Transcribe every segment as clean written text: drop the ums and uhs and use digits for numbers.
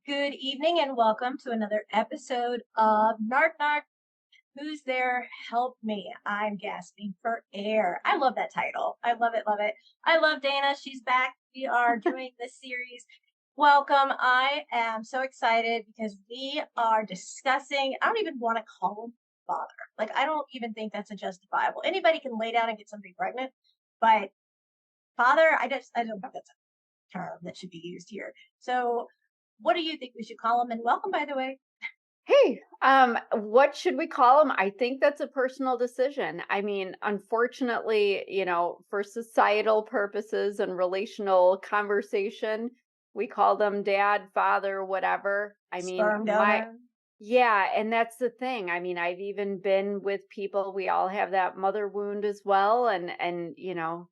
Good evening and welcome to another episode of Narc Narc. Who's there? Help me. I'm gasping for air. I love that title. I love it, love it. I love Dana. She's back. We are doing this series. Welcome. I am so excited because we are discussing, I don't even want to call him father. Like, I don't even think that's a justifiable. Anybody can lay down and get somebody pregnant, but father, I don't think that's a term that should be used here. So what do you think we should call him? And welcome, by the way. Hey, what should we call them? I think that's a personal decision. I mean, unfortunately, for societal purposes and relational conversation, we call them dad, father, whatever. I mean, Sperm donor. yeah, and that's the thing. I mean, I've even been with people, we all have that mother wound as well. And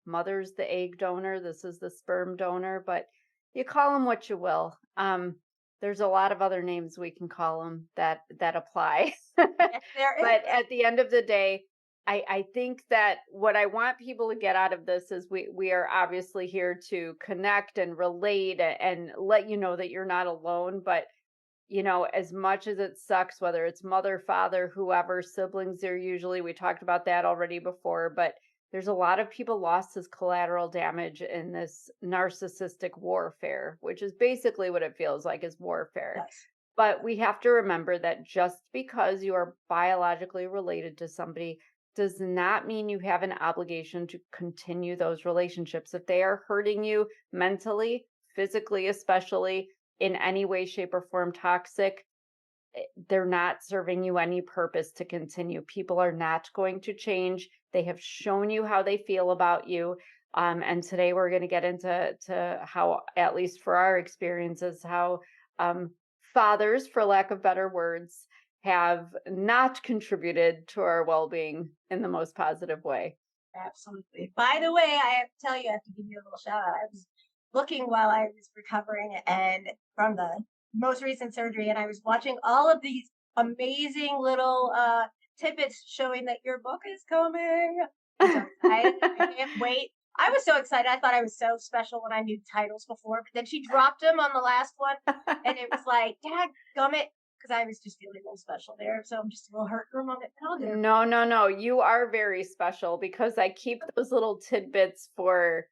mother's the egg donor, this is the sperm donor, but you call them what you will. There's a lot of other names we can call them that apply. Yes, there But is. at the end of the day, I think that what I want people to get out of this is we are obviously here to connect and relate and let you know that you're not alone. But as much as it sucks, whether it's mother, father, whoever, siblings, they're usually, we talked about that already before, but there's a lot of people lost as collateral damage in this narcissistic warfare, which is basically what it feels like is warfare. Yes. But we have to remember that just because you are biologically related to somebody does not mean you have an obligation to continue those relationships. If they are hurting you mentally, physically, especially in any way, shape, or form toxic, they're not serving you any purpose to continue. People are not going to change. They have shown you how they feel about you. And today we're going to get into how, at least for our experiences, how um, fathers, for lack of better words, have not contributed to our well being in the most positive way. Absolutely. By the way, I have to tell you, I have to give you a little shout out. I was looking while I was recovering and from the most recent surgery, and I was watching all of these amazing little tidbits showing that your book is coming. I'm so excited. I can't wait. I was so excited. I thought I was so special when I knew titles before, but then she dropped them on the last one, and it was like, Dad gummit, because I was just feeling a little special there. So I'm just a little hurt for a moment. But I'll get over No, no, no. You are very special because I keep those little tidbits for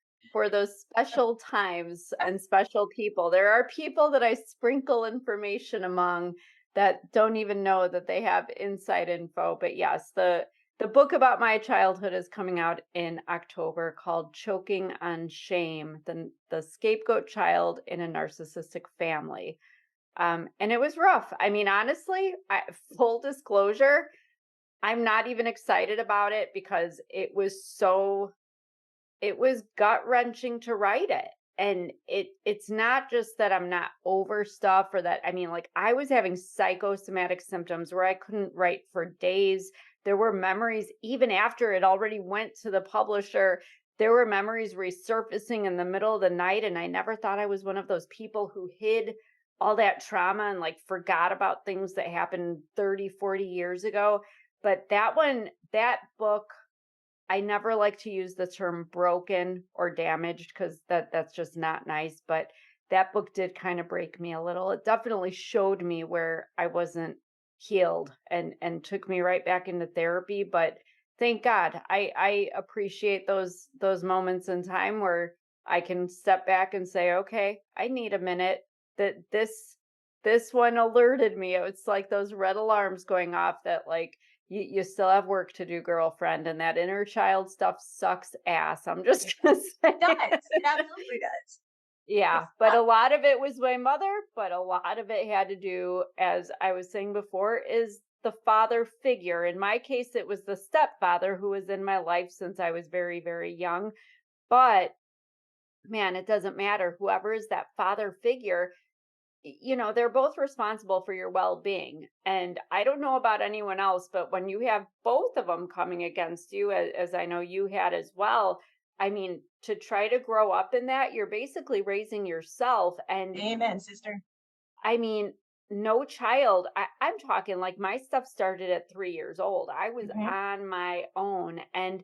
those special times and special people. There are people that I sprinkle information among that don't even know that they have inside info. But yes, the book about my childhood is coming out in October called Choking on Shame, the Scapegoat Child in a Narcissistic Family. And it was rough. I mean, honestly, full disclosure, I'm not even excited about it because it was gut-wrenching to write it. And it's not just that I'm not over stuff or that, I mean, like, I was having psychosomatic symptoms where I couldn't write for days. There were memories even after it already went to the publisher. There were memories resurfacing in the middle of the night, and I never thought I was one of those people who hid all that trauma and like forgot about things that happened 30, 40 years ago. But that book, I never like to use the term broken or damaged because that's just not nice. But that book did kind of break me a little. It definitely showed me where I wasn't healed and took me right back into therapy. But thank God, I appreciate those moments in time where I can step back and say, okay, I need a minute. That this one alerted me. It's like those red alarms going off that like you still have work to do, girlfriend, and that inner child stuff sucks ass. I'm just gonna it does. say. It absolutely does. Yeah, It's but tough. a lot of it was my mother, but a lot of it had to do, as I was saying before, is the father figure. In my case, it was the stepfather who was in my life since I was very, very young. But man, it doesn't matter. Whoever is that father figure, they're both responsible for your well-being. And I don't know about anyone else, but when you have both of them coming against you, as I know you had as well, I mean, to try to grow up in that, you're basically raising yourself. And Amen, sister. I mean, no child, I'm talking like my stuff started at 3 years old. I was Mhm. on my own. And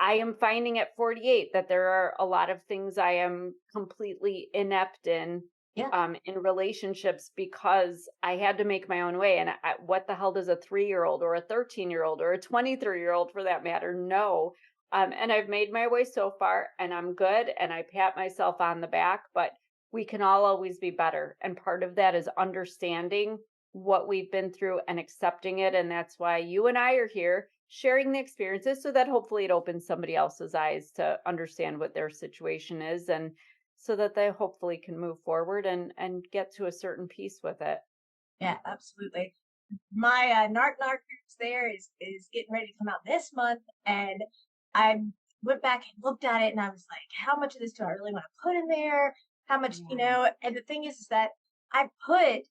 I am finding at 48 that there are a lot of things I am completely inept in Yeah. in relationships because I had to make my own way. And what the hell does a 3-year-old or a 13-year-old or a 23-year-old for that matter know? And I've made my way so far and I'm good and I pat myself on the back, but we can all always be better. And part of that is understanding what we've been through and accepting it. And that's why you and I are here sharing the experiences so that hopefully it opens somebody else's eyes to understand what their situation is and so that they hopefully can move forward and get to a certain peace with it. Yeah, absolutely. My Narc Narc groups there is getting ready to come out this month, and I went back and looked at it, and I was like, how much of this do I really want to put in there? How much, you Yeah. know? And the thing is that I put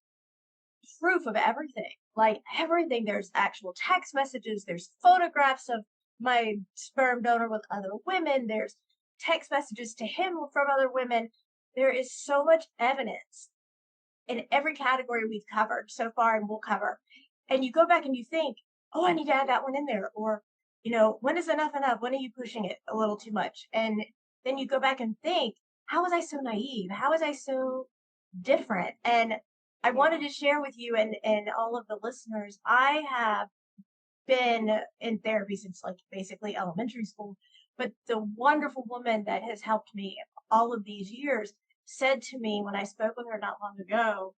proof of everything, like everything. There's actual text messages. There's photographs of my sperm donor with other women. There's text messages to him from other women. There is so much evidence in every category we've covered so far and will cover. And you go back and you think, oh, I need to add that one in there. Or, when is enough enough? When are you pushing it a little too much? And then you go back and think, how was I so naive? How was I so different? And I wanted Yeah. to share with you and all of the listeners, I have been in therapy since like basically elementary school. But the wonderful woman that has helped me all of these years said to me when I spoke with her not long ago,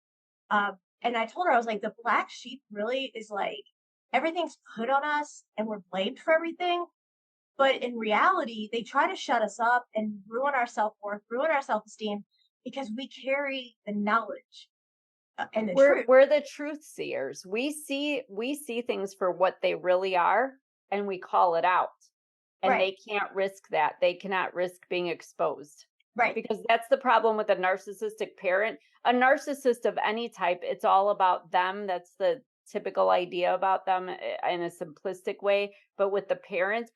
and I told her, I was like, the black sheep really is like everything's put on us and we're blamed for everything. But in reality, they try to shut us up and ruin our self worth, ruin our self esteem because we carry the knowledge and the We're truth. we're the truth seers. We see things for what they really are and we call it out. And Right, they can't risk that. They cannot risk being exposed. right, Because that's the problem with a narcissistic parent. A narcissist of any type, it's all about them. That's the typical idea about them in a simplistic way. But with the parents,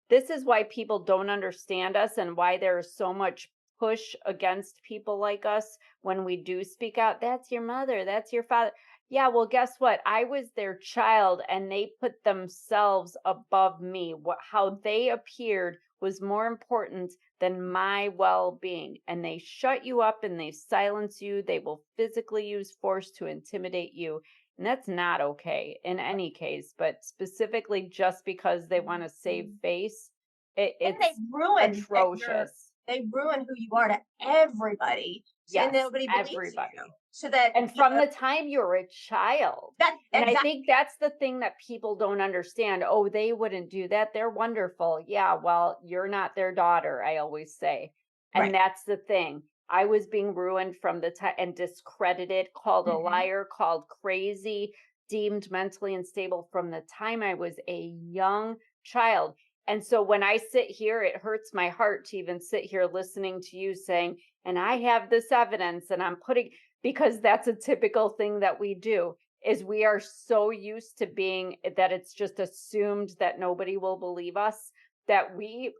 this is why people don't understand us and why there's so much push against people like us when we do speak out. That's your mother, that's your father. Yeah, well, guess what? I was their child and they put themselves above me. How they appeared was more important than my well being. And they shut you up and they silence you. They will physically use force to intimidate you. And that's not okay in any case, but specifically just because they want to save face, and they it's ruin that atrocious. they ruin who you are to everybody, and Yes, nobody believes you. everybody. So that And from the time you're a child. that And I exactly think that's the thing that people don't understand. Oh, they wouldn't do that. They're wonderful. Yeah, well, you're not their daughter, I always say. And right. that's the thing. I was being ruined from the time and discredited, called a Mhm. liar, called crazy, deemed mentally unstable from the time I was a young child. And so when I sit here, it hurts my heart to even sit here listening to you saying, and I have this evidence and I'm putting, because that's a typical thing that we do is we are so used to being that it's just assumed that nobody will believe us that we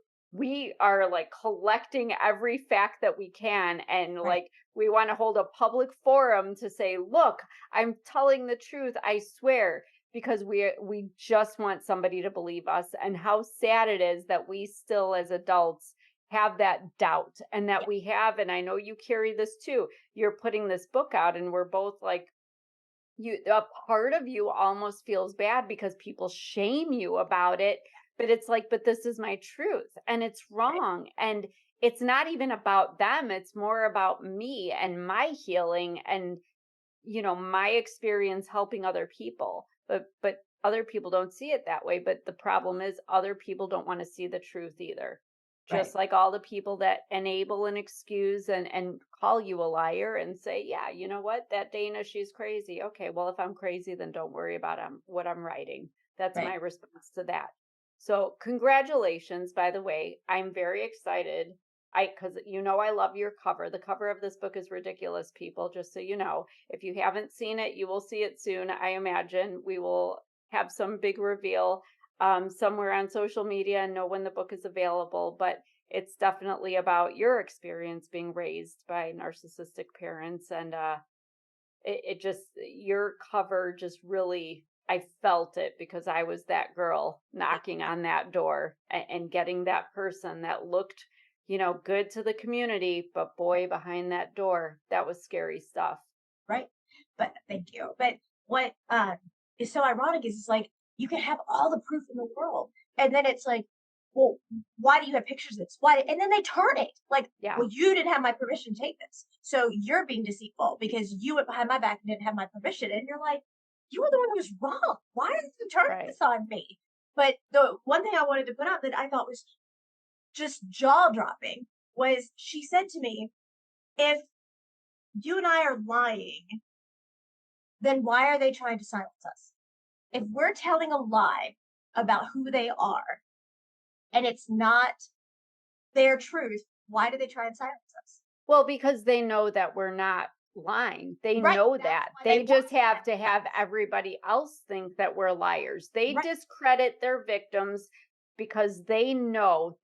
are like collecting every fact that we can and Right, like we want to hold a public forum to say, look, I'm telling the truth, I swear, because we just want somebody to believe us. And how sad it is that we still as adults have that doubt and that yeah, we have, and I know you carry this too, you're putting this book out and we're both like, you, a part of you almost feels bad because people shame you about it, but it's like, but this is my truth and it's right, wrong. And it's not even about them, it's more about me and my healing and my experience helping other people. But other people don't see it that way. But the problem is other people don't want to see the truth either. right, Just like all the people that enable and excuse and call you a liar and say, yeah, you know what, that Dana, she's crazy. Okay, well, if I'm crazy, then don't worry about what I'm writing. That's my right. response to that. So congratulations, by the way. I'm very excited. Because I love your cover. The cover of this book is ridiculous, people, just so you know. If you haven't seen it, you will see it soon. I imagine we will have some big reveal somewhere on social media and know when the book is available. But it's definitely about your experience being raised by narcissistic parents. And it just, your cover just really, I felt it because I was that girl knocking on that door and getting that person that looked good to the community, but boy, behind that door, that was scary stuff. right? But thank you. But what is so ironic is it's like you can have all the proof in the world, and then it's like, well, why do you have pictures of this? Why? And then they turn it like, Yeah, well, you didn't have my permission to take this, so you're being deceitful because you went behind my back and didn't have my permission. And you're like, you were the one who was wrong. Why did you turn right. this on me? But the one thing I wanted to put out that I thought was just jaw dropping was she said to me, if you and I are lying, then why are they trying to silence us? If we're telling a lie about who they are and it's not their truth, why do they try and silence us? Well, because they know that we're not lying. They Right. know That's that. why they They want just to have to silence have us. everybody else think that we're liars. They Right. discredit their victims because they know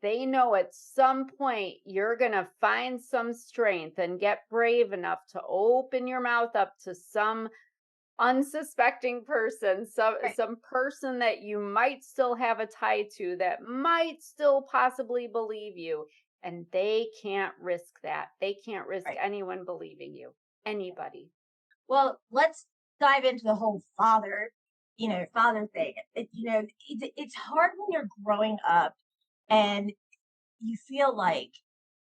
at some point you're going to find some strength and get brave enough to open your mouth up to some unsuspecting person, Right. some person that you might still have a tie to, that might still possibly believe you, and they can't risk that. They can't risk Right. anyone believing you. Anybody. Well, let's dive into the whole father thing. It's hard when you're growing up and you feel like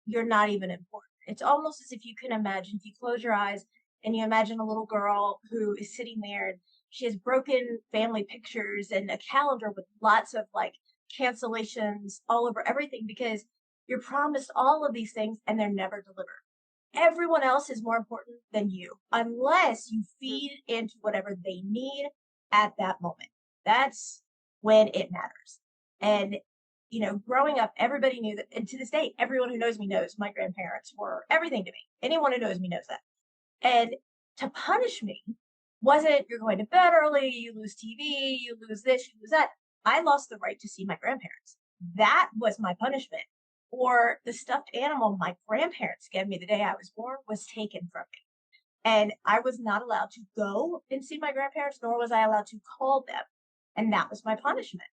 you're not even important. It's almost as if you can imagine, if you close your eyes and you imagine a little girl who is sitting there and she has broken family pictures and a calendar with lots of like cancellations all over everything because you're promised all of these things and they're never delivered. Everyone else is more important than you unless you Mm. feed into whatever they need at that moment. That's when it matters. And growing up, everybody knew that, and to this day, everyone who knows me knows my grandparents were everything to me. Anyone who knows me knows that. And to punish me wasn't you're going to bed early, you lose TV, you lose this, you lose that. I lost the right to see my grandparents. That was my punishment. Or the stuffed animal my grandparents gave me the day I was born was taken from me. And I was not allowed to go and see my grandparents, nor was I allowed to call them. And that was my punishment.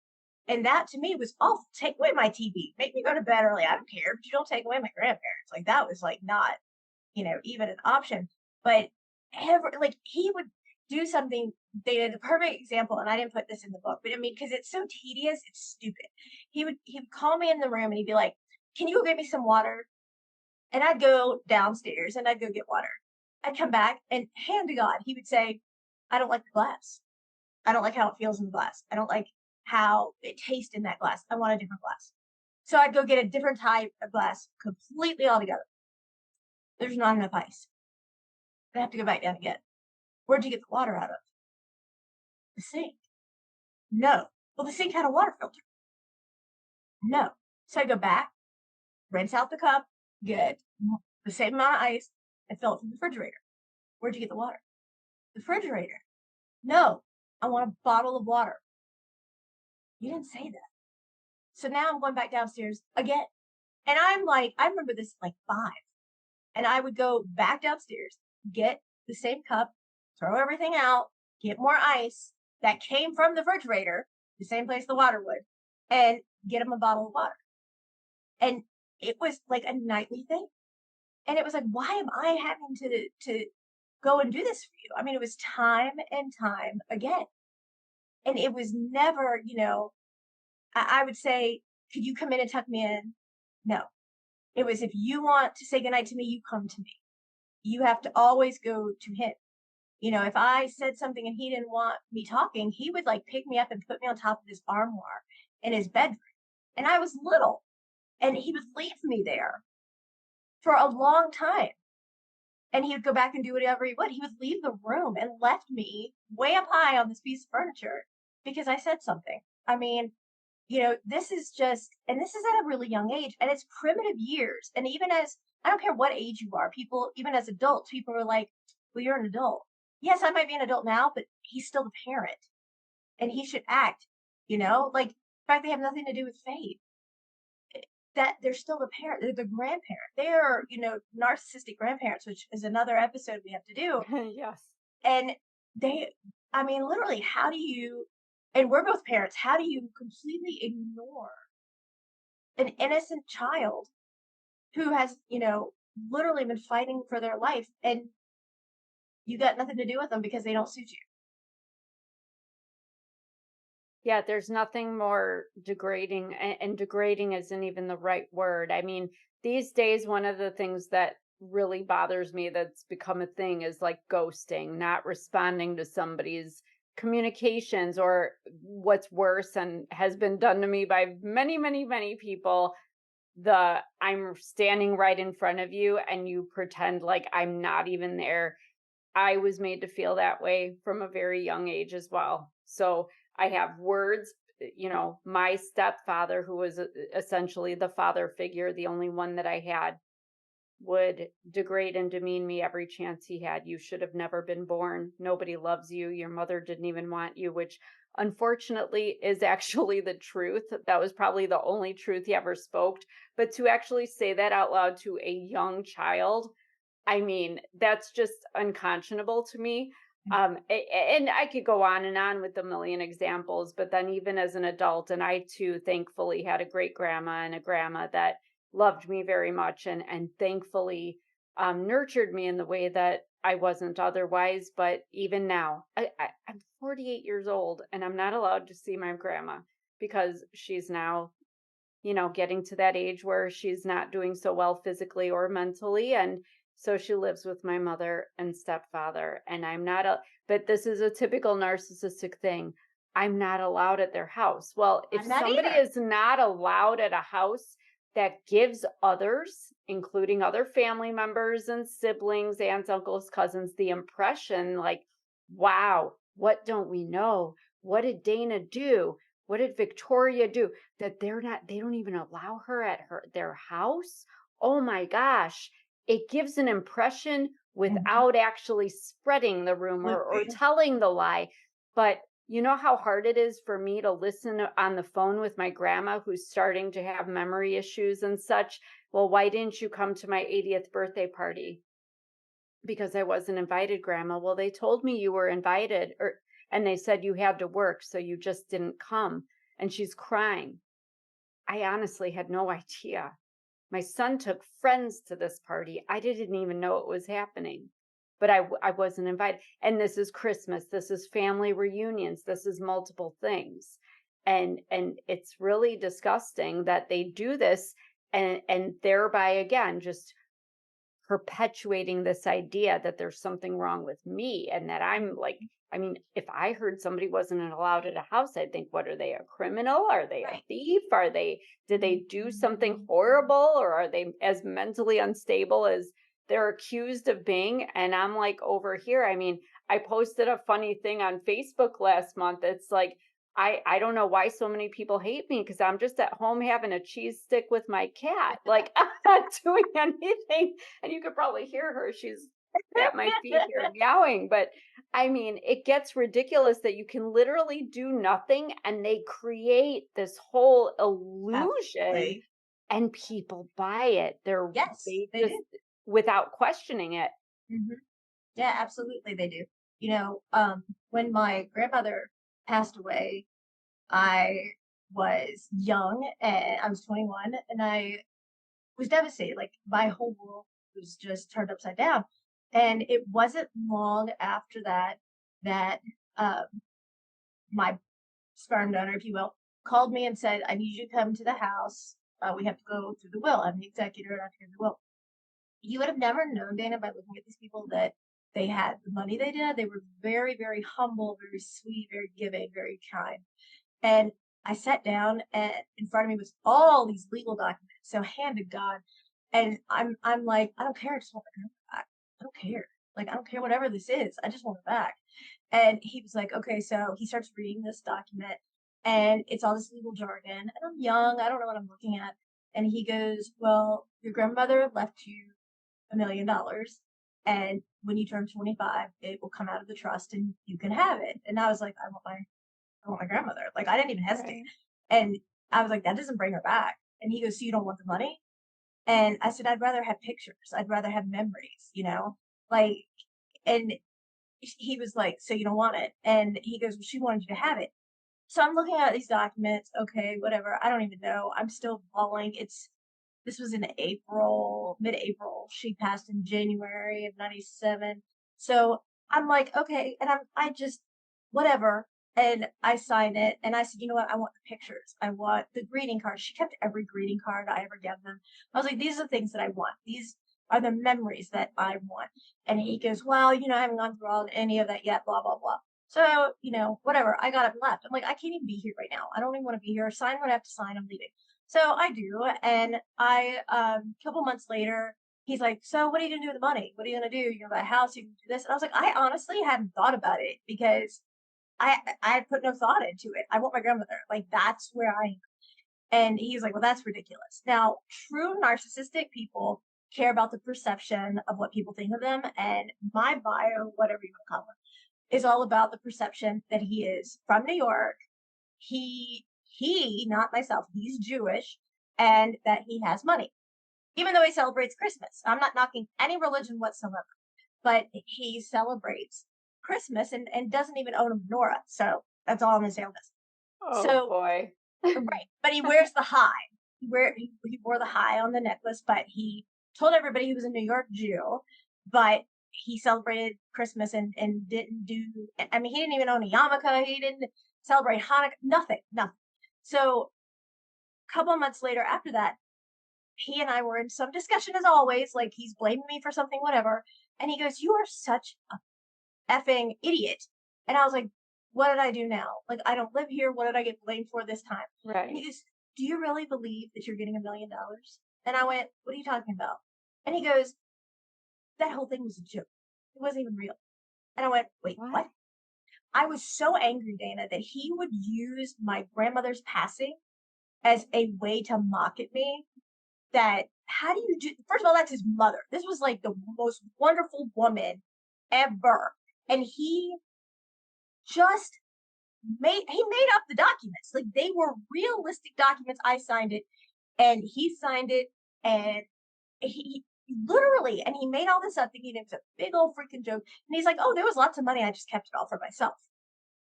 And that to me was awful. Take away my TV, make me go to bed early. I don't care, but you don't take away my grandparents. Like that was like not, even an option. But like he would do something. They did the perfect example, and I didn't put this in the book, but I mean, because it's so tedious, it's stupid. He would call me in the room and he'd be like, "Can you go get me some water?" And I'd go downstairs and I'd go get water. I'd come back and hand to God, he would say, "I don't like the glass. I don't like how it feels in the glass. I don't like how it tastes in that glass. I want a different glass." So I'd go get a different type of glass completely altogether. There's not enough ice. I have to go back down again. Where'd you get the water out of? The sink. No. Well, the sink had a water filter. No. So I go back, rinse out the cup, get the same amount of ice, and fill it from the refrigerator. Where'd you get the water? The refrigerator. No. I want a bottle of water. You didn't say that. So now I'm going back downstairs again. And I'm like, I remember this like 5. And I would go back downstairs, get the same cup, throw everything out, get more ice that came from the refrigerator, the same place the water would, and get him a bottle of water. And it was like a nightly thing. And it was like, why am I having to go and do this for you? I mean, it was time and time again. And it was never, I would say, could you come in and tuck me in? No. It was if you want to say goodnight to me, you come to me. You have to always go to him. If I said something and he didn't want me talking, he would like pick me up and put me on top of his armoire in his bedroom. And I was little and he would leave me there for a long time. And he would go back and do whatever he would. He would leave the room and left me way up high on this piece of furniture because I said something. I mean, this is just, and this is at a really young age and it's primitive years. And even as, I don't care what age you are, people, even as adults, people are like, well, you're an adult. Yes, I might be an adult now, but he's still the parent and he should act, like, in fact, they have nothing to do with faith. That they're still the parent, they're the grandparent. They are, narcissistic grandparents, which is another episode we have to do. Yes. And they, I mean, literally, how do you, and we're both parents, how do you completely ignore an innocent child who has, literally been fighting for their life, and you got nothing to do with them because they don't suit you. Yeah, there's nothing more degrading, and degrading isn't even the right word. I mean, these days, one of the things that really bothers me that's become a thing is like ghosting, not responding to somebody's communications, or what's worse and has been done to me by many, many, many people. I'm standing right in front of you and you pretend like I'm not even there. I was made to feel that way from a very young age as well. So I have words, my stepfather, who was essentially the father figure, the only one that I had, would degrade and demean me every chance he had. You should have never been born. Nobody loves you. Your mother didn't even want you, which unfortunately is actually the truth. That was probably the only truth he ever spoke. But to actually say that out loud to a young child, I mean, that's just unconscionable to me. And I could go on and on with a million examples, but then even as an adult, and I too thankfully had a great grandma and a grandma that loved me very much, and thankfully nurtured me in the way that I wasn't otherwise. But even now, I'm 48 years old and I'm not allowed to see my grandma because she's now, getting to that age where she's not doing so well physically or mentally. And so she lives with my mother and stepfather. And but this is a typical narcissistic thing. I'm not allowed at their house. Well, if I'm not somebody either. is not allowed at a house that gives others, including other family members and siblings, aunts, uncles, cousins, the impression like, wow, what don't we know? What did Dana do? What did Victoria do? That they don't even allow her at their house? Oh my gosh. It gives an impression Mhm. without actually spreading the rumor or Absolutely. telling the lie. But you know how hard it is for me to listen on the phone with my grandma who's starting to have memory issues and such? Well, why didn't you come to my 80th birthday party? Because I wasn't invited, Grandma. Well, they told me you were invited, and they said you had to work, so you just didn't come. And she's crying. I honestly had no idea. My son took friends to this party. I didn't even know it was happening, but I wasn't invited. And this is Christmas. This is family reunions. This is multiple things. And it's really disgusting that they do this, and thereby again just perpetuating this idea that there's something wrong with me, and that I'm like, I mean, if I heard somebody wasn't allowed at a house, I'd think, what are they, a criminal? Are they a Right. thief? Did they do something horrible? Or are they as mentally unstable as they're accused of being? And I'm like, over here, I mean, I posted a funny thing on Facebook last month. It's like, I don't know why so many people hate me because I'm just at home having a cheese stick with my cat. Like, I'm not doing anything, and you could probably hear her. She's at my feet here meowing. But I mean, it gets ridiculous that you can literally do nothing and they create this whole illusion Absolutely. and people buy it. Yes, They they just, do. without questioning it. Mhm. Yeah, absolutely, they do. When my grandmother passed away, I was young and I was 21 and I was devastated. Like my whole world was just turned upside down. And it wasn't long after that that um, my sperm donor, if you will, called me and said, I need you to come to the house. We have to go through the will. I'm the executor and I have to go through the will. You would have never known, Dana, by looking at these people that they had the money they did. They were very, very humble, very sweet, very giving, very kind. And I sat down and in front of me was all these legal documents. So hand to God. And I'm like, I don't care, I just want the girl back. I don't care. Like, I don't care whatever this is. I just want it back. And he was like, okay, so he starts reading this document and it's all this legal jargon. And I'm young, I don't know what I'm looking at. And he goes, well, your grandmother left you $1 million. And when you turn 25, it will come out of the trust and you can have it. And I was like, I want my grandmother. Like I didn't even hesitate. Right. And I was like, that doesn't bring her back. And he goes, so you don't want the money? And I said, I'd rather have pictures. I'd rather have memories. Like, and he was like, so you don't want it? And he goes, well, she wanted you to have it. So I'm looking at these documents. Okay, whatever. I don't even know. I'm still bawling. This was in April, mid-April. She passed in January of 97. So I'm like, okay. And I just, whatever. And I signed it and I said, you know what? I want the pictures. I want the greeting card. She kept every greeting card I ever gave them. I was like, these are the things that I want. These are the memories that I want. And he goes, well, I haven't gone through any of that yet, blah, blah, blah. So, whatever. I got up and left. I'm like, I can't even be here right now. I don't even want to be here. Sign what I have to sign. I'm leaving. So I do. And a couple months later, he's like, so what are you going to do with the money? What are you going to do? You're going to buy a house. You can do this. And I was like, I honestly hadn't thought about it because I had put no thought into it. I want my grandmother. Like, that's where I am. And he's like, well, that's ridiculous. Now, true narcissistic people care about the perception of what people think of them. And my bio, whatever you want to call it, is all about the perception that he is from New York. He, not myself, he's Jewish, and that he has money, even though he celebrates Christmas. I'm not knocking any religion whatsoever, but he celebrates Christmas and doesn't even own a menorah. So that's all I'm gonna say on this. Oh So boy. right, but he wears the high. He wore the high on the necklace, but he told everybody he was a New York Jew, but he celebrated Christmas and didn't do. I mean, he didn't even own a yarmulke. He didn't celebrate Hanukkah. Nothing. Nothing. So a couple of months later, after that, he and I were in some discussion as always. Like he's blaming me for something, whatever. And he goes, "You are such a effing idiot." And I was like, what did I do now? Like, I don't live here. What did I get blamed for this time? And Right. he goes, do you really believe that you're getting $1 million? And I went, what are you talking about? And he goes, that whole thing was a joke. It wasn't even real. And I went, wait, What? what? I was so angry, Dana, that he would use my grandmother's passing as a way to mock at me. That, how do you do? First of all, that's his mother. This was like the most wonderful woman ever. And he just he made up the documents. Like they were realistic documents. I signed it and he signed it and he literally, and he made all this up thinking it was a big old freaking joke. And he's like, oh, there was lots of money. I just kept it all for myself.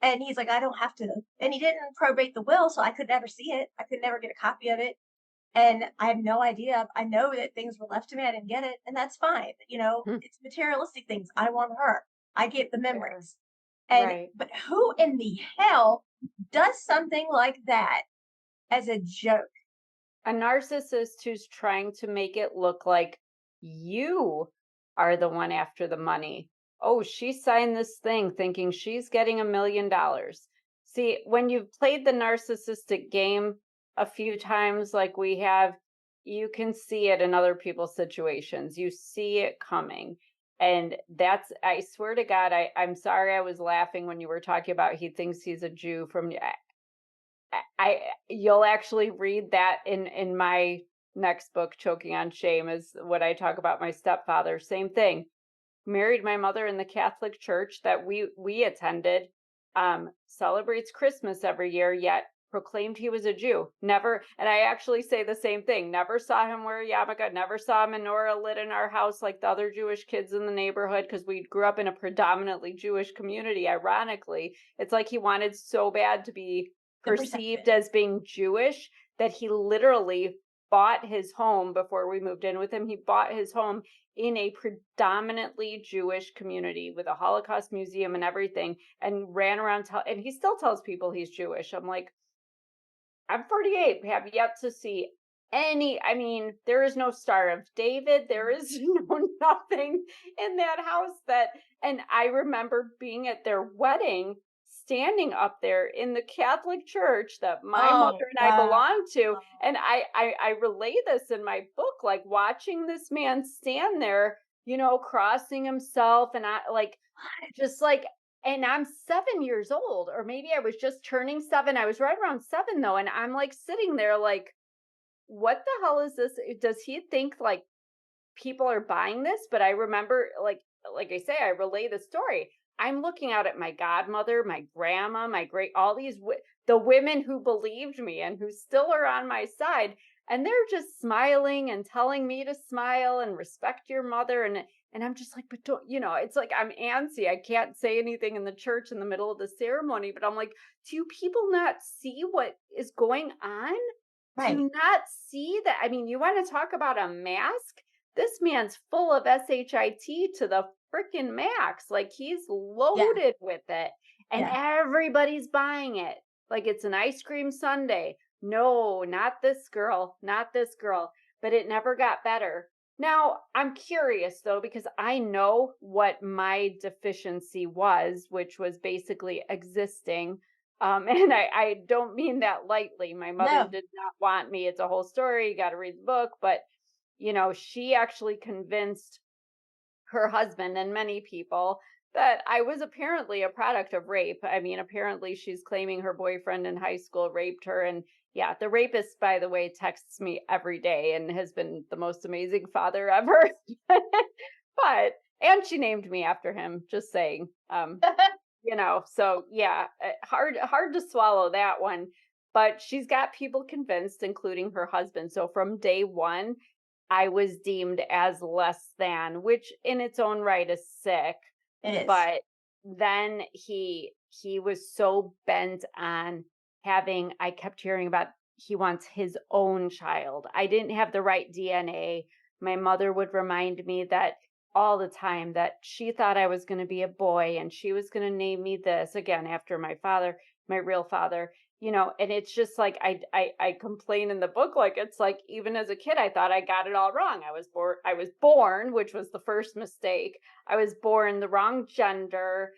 And he's like, I don't have to. And he didn't probate the will, so I could never see it. I could never get a copy of it. And I have no idea. I know that things were left to me. I didn't get it. And that's fine. Hmm. It's materialistic things. I want her. I get the Fair. memories. And, Right. but who in the hell does something like that as a joke? A narcissist who's trying to make it look like you are the one after the money. Oh, she signed this thing thinking she's getting $1 million. See, when you've played the narcissistic game a few times, like we have, you can see it in other people's situations. You see it coming. And that's, I swear to God, I'm sorry I was laughing when you were talking about he thinks he's a Jew from, you'll actually read that in my next book, Choking on Shame, is what I talk about my stepfather. Same thing. Married my mother in the Catholic church that we attended, celebrates Christmas every year, yet proclaimed he was a Jew. Never, and I actually say the same thing. Never saw him wear a yarmulke. Never saw a menorah lit in our house like the other Jewish kids in the neighborhood because we grew up in a predominantly Jewish community. Ironically, it's like he wanted so bad to be The perception. perceived as being Jewish that he literally bought his home before we moved in with him. He bought his home in a predominantly Jewish community with a Holocaust museum and everything, and ran around and he still tells people he's Jewish. I'm like, I'm 48, have yet to see I mean, there is no Star of David, there is no nothing in that house and I remember being at their wedding, standing up there in the Catholic church that my Oh, mother and I wow. belong to, and I relay this in my book, like watching this man stand there, crossing himself, and I like just like and I'm 7 years old, or maybe I was just turning 7. I was right around 7 though, and I'm like sitting there like, what the hell is this? Does he think like people are buying this? But I remember like I say, I relay the story. I'm looking out at my godmother, my grandma, my great all these the women who believed me and who still are on my side, and they're just smiling and telling me to smile and respect your mother, and I'm just like, but don't, it's like I'm antsy. I can't say anything in the church in the middle of the ceremony, but I'm like, do people not see what is going on? Right. to not see that. I mean, you want to talk about a mask? This man's full of shit to the freaking max. Like he's Yeah. loaded with it, and Yeah. everybody's buying it. Like it's an ice cream sundae. No, not this girl, not this girl. But it never got better. Now, I'm curious though, because I know what my deficiency was, which was basically existing. And I don't mean that lightly. My mother No, did not want me. It's a whole story. You got to read the book. But, she actually convinced her husband and many people that I was apparently a product of rape. I mean, apparently she's claiming her boyfriend in high school raped her. And yeah, the rapist, by the way, texts me every day and has been the most amazing father ever. And she named me after him, just saying. So yeah, hard to swallow that one. But she's got people convinced, including her husband. So from day one, I was deemed as less than, which in its own right is sick. it is. But then he was so bent on having, I kept hearing about he wants his own child. I didn't have the right DNA. My mother would remind me that all the time, that she thought I was going to be a boy and she was going to name me this, again after my father, my real father. And it's just like I complain in the book, like it's like even as a kid I thought I got it all wrong. I was born, which was the first mistake. I was born the wrong gender.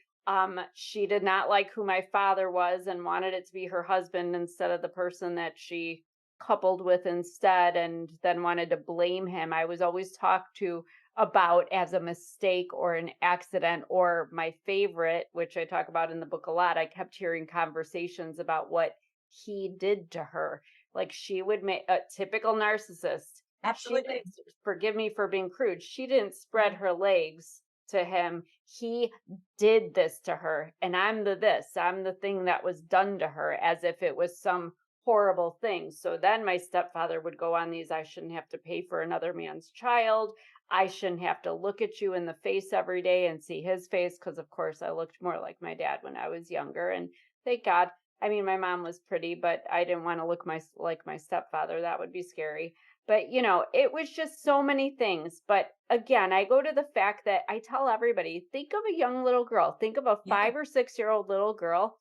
She did not like who my father was and wanted it to be her husband instead of the person that she coupled with instead, and then wanted to blame him. I was always talked to about as a mistake or an accident, or my favorite, which I talk about in the book a lot. I kept hearing conversations about what he did to her. Like she would make a typical narcissist. She Absolutely. didn't, forgive me for being crude, she didn't spread her legs to him. He did this to her, and I'm the thing that was done to her, as if it was some horrible thing. So then my stepfather would go on these, I shouldn't have to pay for another man's child. I shouldn't have to look at you in the face every day and see his face, because of course I looked more like my dad when I was younger. And thank God. I mean, my mom was pretty, but I didn't want to look like my stepfather. That would be scary. But it was just so many things. But again, I go to the fact that I tell everybody, think of a young little girl, think of a Yeah. 5 or 6 year old little girl,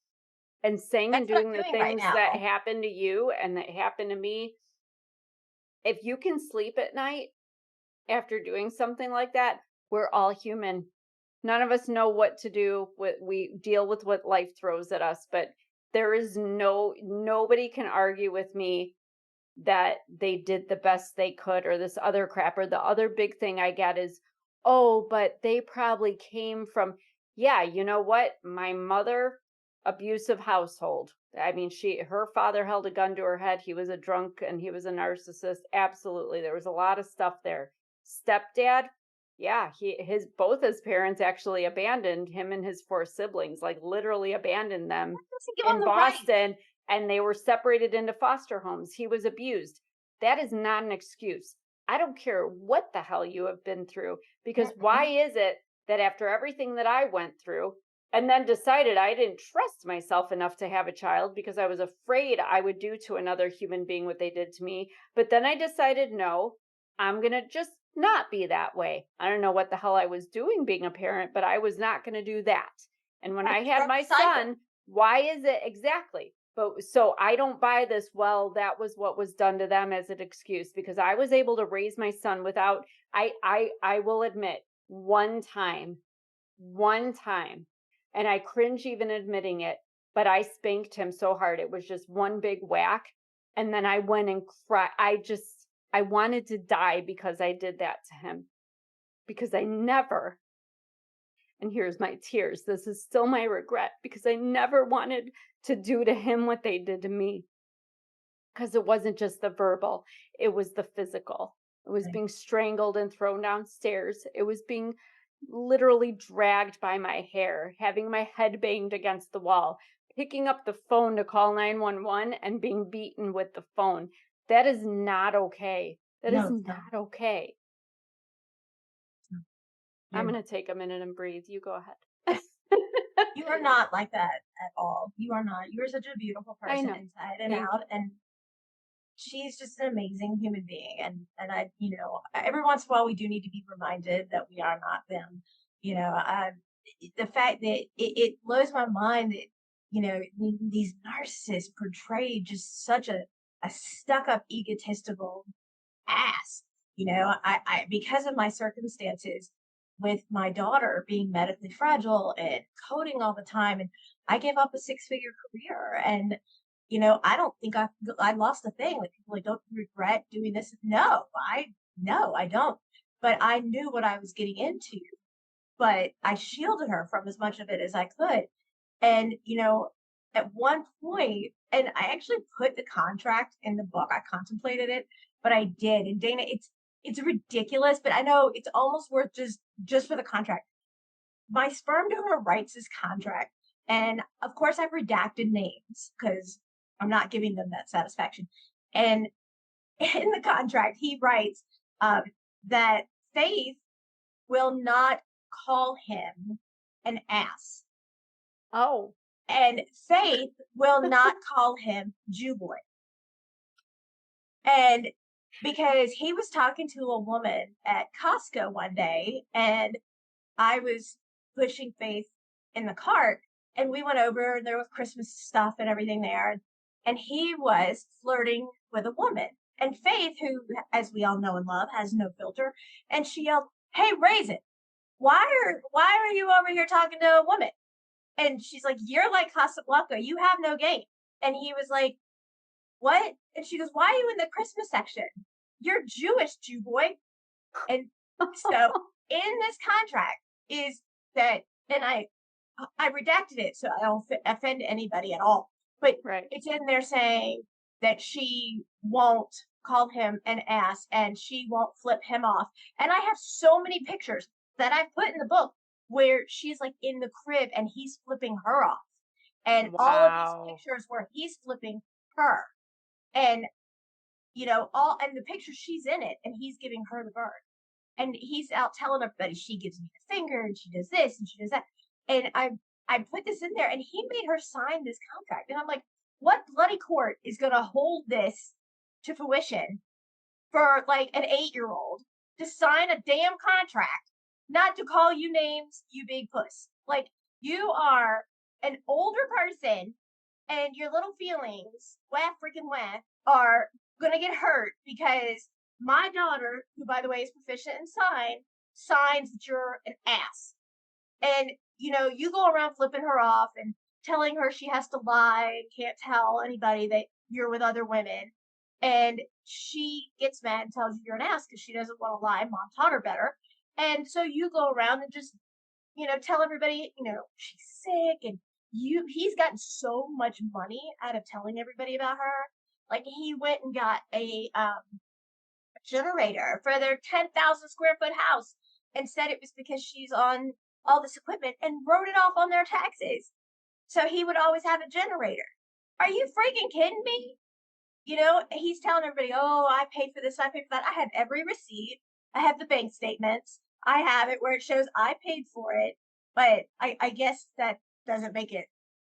and saying and That's what doing I'm the doing right things that now. happened to you and that happened to me. If you can sleep at night after doing something like that, we're all human. None of us know what to do. We deal with what life throws at us, but there is nobody can argue with me that they did the best they could, or this other crap. Or the other big thing I get is, oh, but they probably came from, yeah, you know what? My mother, abusive household. I mean, her father held a gun to her head. He was a drunk and he was a narcissist. Absolutely. There was a lot of stuff there. Stepdad, yeah, both his parents actually abandoned him and his 4 siblings, like literally abandoned them That doesn't give them in the right. Boston, and they were separated into foster homes. He was abused. That is not an excuse. I don't care what the hell you have been through, because why Mm-mm. is it that after everything that I went through, and then decided I didn't trust myself enough to have a child because I was afraid I would do to another human being what they did to me, but then I decided, no, I'm going to just not be that way. I don't know what the hell I was doing being a parent, but I was not going to do that. And when Right. I You had broke my the cycle. son, why is it exactly? But so I don't buy this, well, that was what was done to them, as an excuse, because I was able to raise my son without, I will admit, one time, and I cringe even admitting it, but I spanked him so hard. It was just one big whack. And then I went and cried. I wanted to die because I did that to him, because I never, and here's my tears, this is still my regret, because I never wanted to do to him what they did to me. Because it wasn't just the verbal, it was the physical. It was Right. being strangled and thrown downstairs. It was being literally dragged by my hair, having my head banged against the wall, picking up the phone to call 911 and being beaten with the phone. That is not okay. That No, is it's not. not okay. I'm You're going to take a minute and breathe. You go ahead. you are not like that at all. You are not. You are such a beautiful I person know. inside and Thank out. you. And she's just an amazing human being, and I, every once in a while we do need to be reminded that we are not them. You know, the fact that it blows my mind that these narcissists portray just such a stuck up egotistical ass. I because of my circumstances with my daughter being medically fragile and coding all the time, and I gave up a six-figure career, and I don't think I lost a thing. Like people like, don't you regret doing this? No, I don't. But I knew what I was getting into, but I shielded her from as much of it as I could. And, at one point, and I actually put the contract in the book. I contemplated it, but I did. And Dana, it's ridiculous, but I know it's almost worth just for the contract. My sperm donor writes this contract, and of course I've redacted names because I'm not giving them that satisfaction. And in the contract, he writes that Faith will not call him an ass. Oh, And Faith will not call him Jew boy. And because he was talking to a woman at Costco one day, and I was pushing Faith in the cart, and we went over, and there was Christmas stuff and everything there. And he was flirting with a woman. And Faith, who, as we all know and love, has no filter, and she yelled, "Hey, Raisin, why are you over here talking to a woman?" And she's like, "You're like Casablanca. You have no game." And he was like, "What?" And she goes, "Why are you in the Christmas section? You're Jewish, Jew boy." And so in this contract is that, and I redacted it so I don't offend anybody at all. But right. it's in there saying that she won't call him an ass and she won't flip him off. And I have so many pictures that I put in the book where she's like in the crib and he's flipping her off. And all of these Wow. pictures where he's flipping her. And all and the picture she's in it and he's giving her the bird. And he's out telling everybody she gives me the finger and she does this and she does that. And I put this in there and he made her sign this contract. And I'm like, what bloody court is gonna hold this to fruition for like an 8-year-old to sign a damn contract, not to call you names, you big puss. Like you are an older person and your little feelings, wah freaking wah, are gonna get hurt because my daughter, who by the way is proficient in signs that you're an ass. And you go around flipping her off and telling her she has to lie and can't tell anybody that you're with other women. And she gets mad and tells you you're an ass because she doesn't want to lie. Mom taught her better. And so you go around and just, tell everybody, she's sick and he's gotten so much money out of telling everybody about her. Like he went and got a generator for their 10,000 square foot house and said it was because she's on all this equipment and wrote it off on their taxes. So he would always have a generator. Are you freaking kidding me? He's telling everybody, "Oh, I paid for this, I paid for that." I have every receipt. I have the bank statements. I have it where it shows I paid for it. But I guess that doesn't make it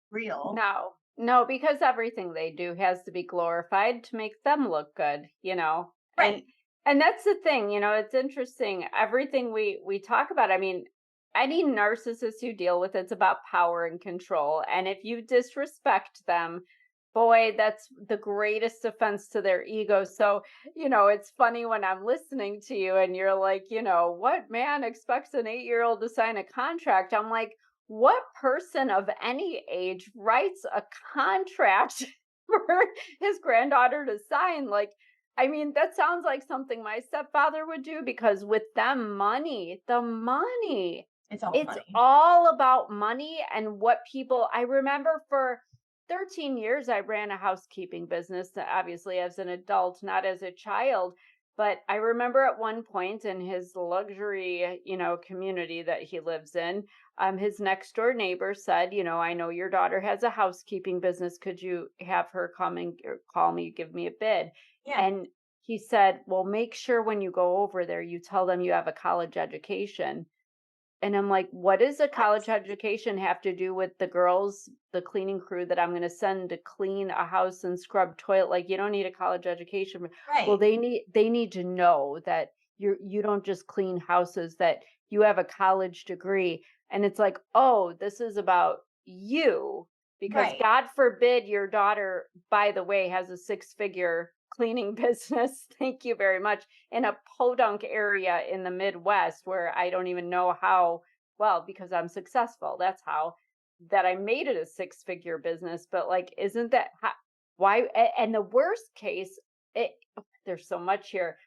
real. No, no, because everything they do has to be glorified to make them look good, Right. And that's the thing, it's interesting. Everything we talk about, I mean, any narcissist you deal with, it's about power and control. And if you disrespect them, boy, that's the greatest offense to their ego. So, it's funny when I'm listening to you and you're like, what man expects an 8-year-old to sign a contract? I'm like, what person of any age writes a contract for his granddaughter to sign? Like, I mean, that sounds like something my stepfather would do because with them money, the money, It's all it's money. all about money and what people. I remember for 13 years, I ran a housekeeping business, obviously as an adult, not as a child. But I remember at one point in his luxury, community that he lives in, his next door neighbor said, "I know your daughter has a housekeeping business. Could you have her come and call me, give me a bid?" Yeah. And he said, "Well, make sure when you go over there, you tell them you have a college education." And I'm like, what does a What? college education have to do with the girls, the cleaning crew that I'm going to send to clean a house and scrub toilet? Like, you don't need a college education. Well, Right. they need to know that you don't just clean houses, that you have a college degree. And it's like, oh, this is about you, because Right. God forbid your daughter, by the way, has a six-figure cleaning business. Thank you very much, in a podunk area in the Midwest where I don't even know how, well, because I'm successful. That's how, that I made it a six-figure business. But like, isn't that how, why? And the worst case, it, there's so much here.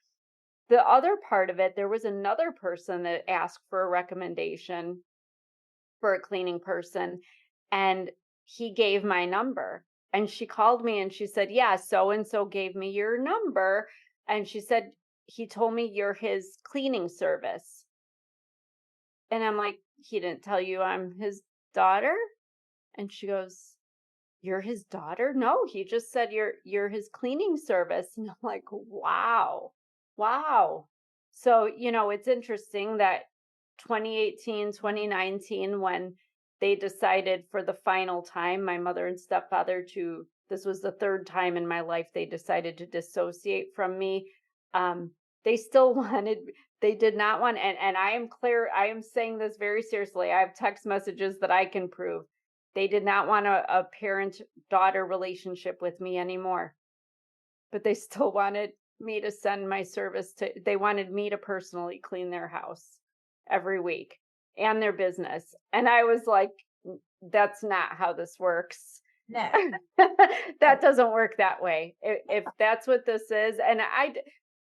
The other part of it, there was another person that asked for a recommendation for a cleaning person, and he gave my number. And she called me and she said, "Yeah, so and so gave me your number." And she said, "He told me you're his cleaning service." And I'm like, "He didn't tell you I'm his daughter?" And she goes, "You're his daughter?" "No, he just said you're his cleaning service." And I'm like, "Wow. Wow." So, it's interesting that 2018, 2019, when they decided for the final time, my mother and stepfather, to, this was the third time in my life they decided to dissociate from me. They still they did not want, and I am clear, I am saying this very seriously. I have text messages that I can prove. They did not want a parent daughter relationship with me anymore, but they still wanted me to send my service to, they wanted me to personally clean their house every week and their business. And I was like, That's not how this works." No. That doesn't work that way. If that's what this is, and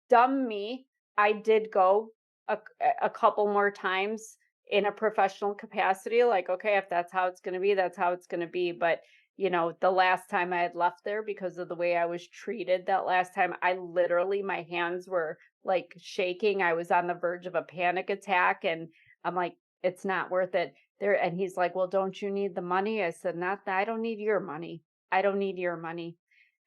dumb me, I did go a, a couple more times in a professional capacity. Like, okay, if that's how it's going to be, that's how it's going to be. But the last time I had left there, because of the way I was treated that last time, I literally, my hands were like shaking. I was on the verge of a panic attack, and I'm like, it's not worth it there. And he's like, "Well, don't you need the money?" I said, "Not, I don't need your money. I don't need your money."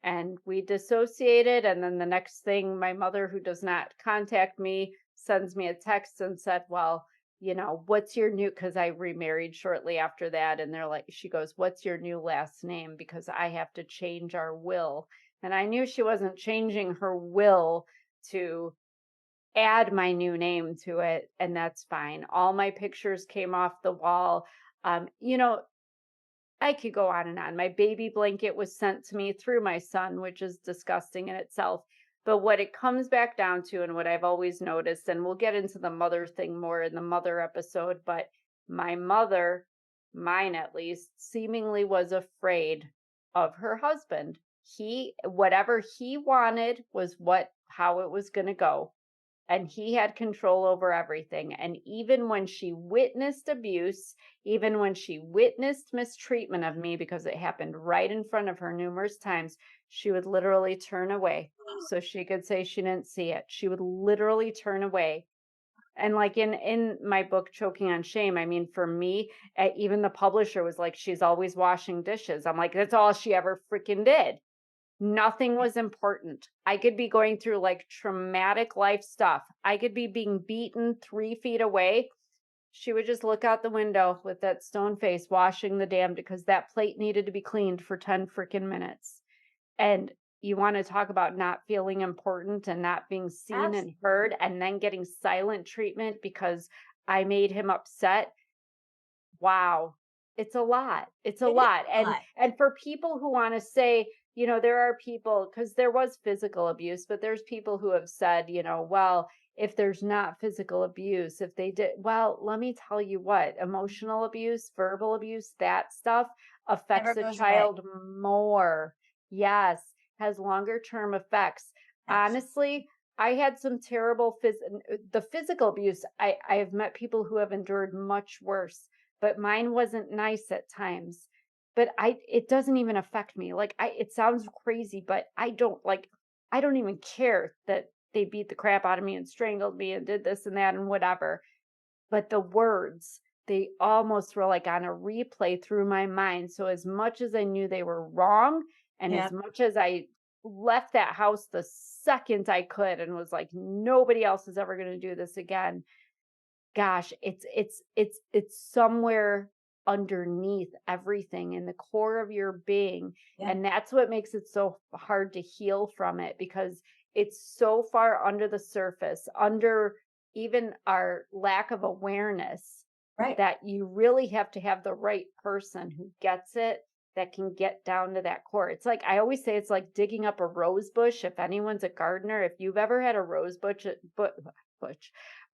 And we dissociated. And then the next thing, my mother, who does not contact me, sends me a text and said, "Well, what's your new," because I remarried shortly after that. And they're like, she goes, "What's your new last name? Because I have to change our will." And I knew she wasn't changing her will to add my new name to it. And that's fine. All my pictures came off the wall. Um, you know, I could go on and on. My baby blanket was sent to me through my son, which is disgusting in itself. But what it comes back down to, and what I've always noticed, and we'll get into the mother thing more in the mother episode, but my mother, mine at least, seemingly was afraid of her husband. Whatever he wanted was how it was going to go, and he had control over everything. And even when she witnessed abuse, even when she witnessed mistreatment of me, because it happened right in front of her numerous times, she would literally turn away so she could say she didn't see it. She would literally turn away. And like in my book, Choking on Shame, I mean, for me, even the publisher was like, "She's always washing dishes." I'm like, that's all she ever freaking did. Nothing was important. I could be going through like traumatic life stuff. I could be being beaten 3 feet away. She would just look out the window with that stone face, washing the damn, because that plate needed to be cleaned for 10 freaking minutes. And you want to talk about not feeling important and not being seen Absolutely. and heard, and then getting silent treatment because I made him upset. Wow. It's a lot. It's a It is lot. a And lot. and for people who want to say, there are people, because there was physical abuse, but there's people who have said, well, if there's not physical abuse, if they did, well, let me tell you what, emotional abuse, verbal abuse, that stuff affects Never the goes away. child more. Yes, has longer term effects. Absolutely. Honestly, I had some terrible the physical abuse. I have met people who have endured much worse, but mine wasn't nice at times. But it doesn't even affect me. Like, it sounds crazy, but I don't even care that they beat the crap out of me and strangled me and did this and that and whatever. But the words, they almost were like on a replay through my mind. So as much as I knew they were wrong, and as Yep. much as I left that house the second I could and was like, nobody else is ever going to do this again, gosh, it's somewhere underneath everything in the core of your being, Yeah. and that's what makes it so hard to heal from it because it's so far under the surface, under even our lack of awareness, Right. that you really have to have the right person who gets it, that can get down to that core. It's like I always say, it's like digging up a rose bush. If anyone's a gardener, if you've ever had a rose bush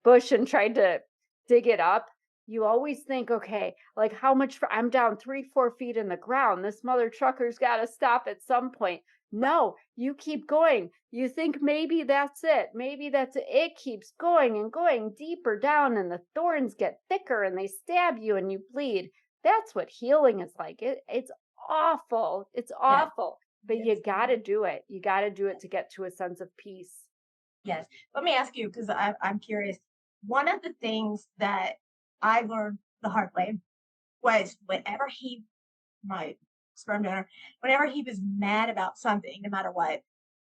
bush and tried to dig it up, you always think, okay, like how much I'm down 3, 4 feet in the ground. This mother trucker's got to stop at some point. No, you keep going. You think maybe that's it. Maybe that's it. It keeps going and going deeper down, and the thorns get thicker and they stab you and you bleed. That's what healing is like. It's awful. It's Yes. awful. But Yes. you got to do it. You got to do it to get to a sense of peace. Yes. Let me ask you, because I'm curious. One of the things that I learned the hard way was whenever my sperm donor, whenever he was mad about something, no matter what,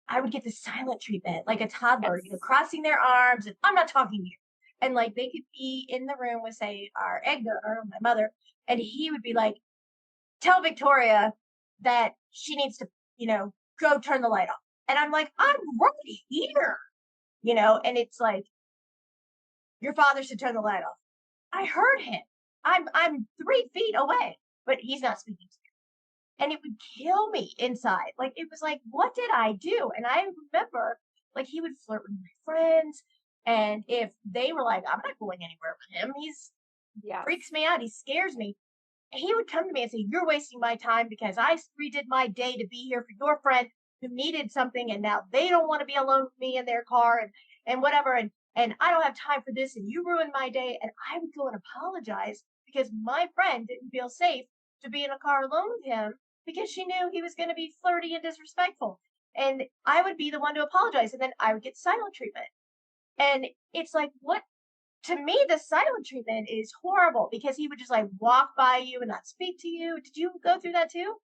I would get the silent treatment, like a toddler, Yes. crossing their arms and I'm not talking to you. And like they could be in the room with, say, our egg donor, my mother, and he would be like, tell Victoria that she needs to, go turn the light off. And I'm like, I'm right here, and it's like, your father should turn the light off. I heard him. I'm 3 feet away, but he's not speaking to me. And it would kill me inside. Like it was like, what did I do? And I remember like he would flirt with my friends. And if they were like, I'm not going anywhere with him, he's Yes. freaks me out, he scares me. He would come to me and say, you're wasting my time because I redid my day to be here for your friend who needed something and now they don't want to be alone with me in their car and whatever and I don't have time for this and you ruined my day. And I would go and apologize because my friend didn't feel safe to be in a car alone with him because she knew he was going to be flirty and disrespectful. And I would be the one to apologize and then I would get silent treatment. And it's like, what to me, the silent treatment is horrible because he would just like walk by you and not speak to you. Did you go through that too?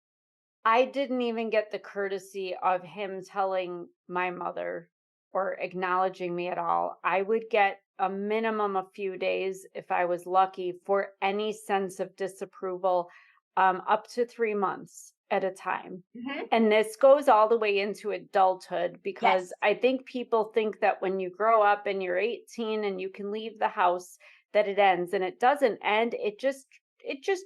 I didn't even get the courtesy of him telling my mother or acknowledging me at all. I would get a minimum a few days if I was lucky for any sense of disapproval, up to 3 months at a time. Hmm. And this goes all the way into adulthood because Yes. I think people think that when you grow up and you're 18 and you can leave the house, that it ends, and it doesn't end. It just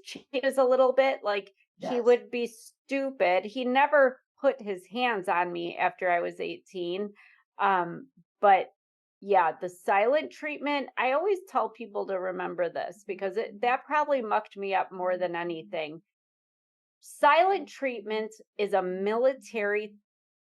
changes a little bit. Like he Yes. would be stupid. He never put his hands on me after I was 18. But yeah, the silent treatment, I always tell people to remember this because that probably mucked me up more than anything. Silent treatment is a military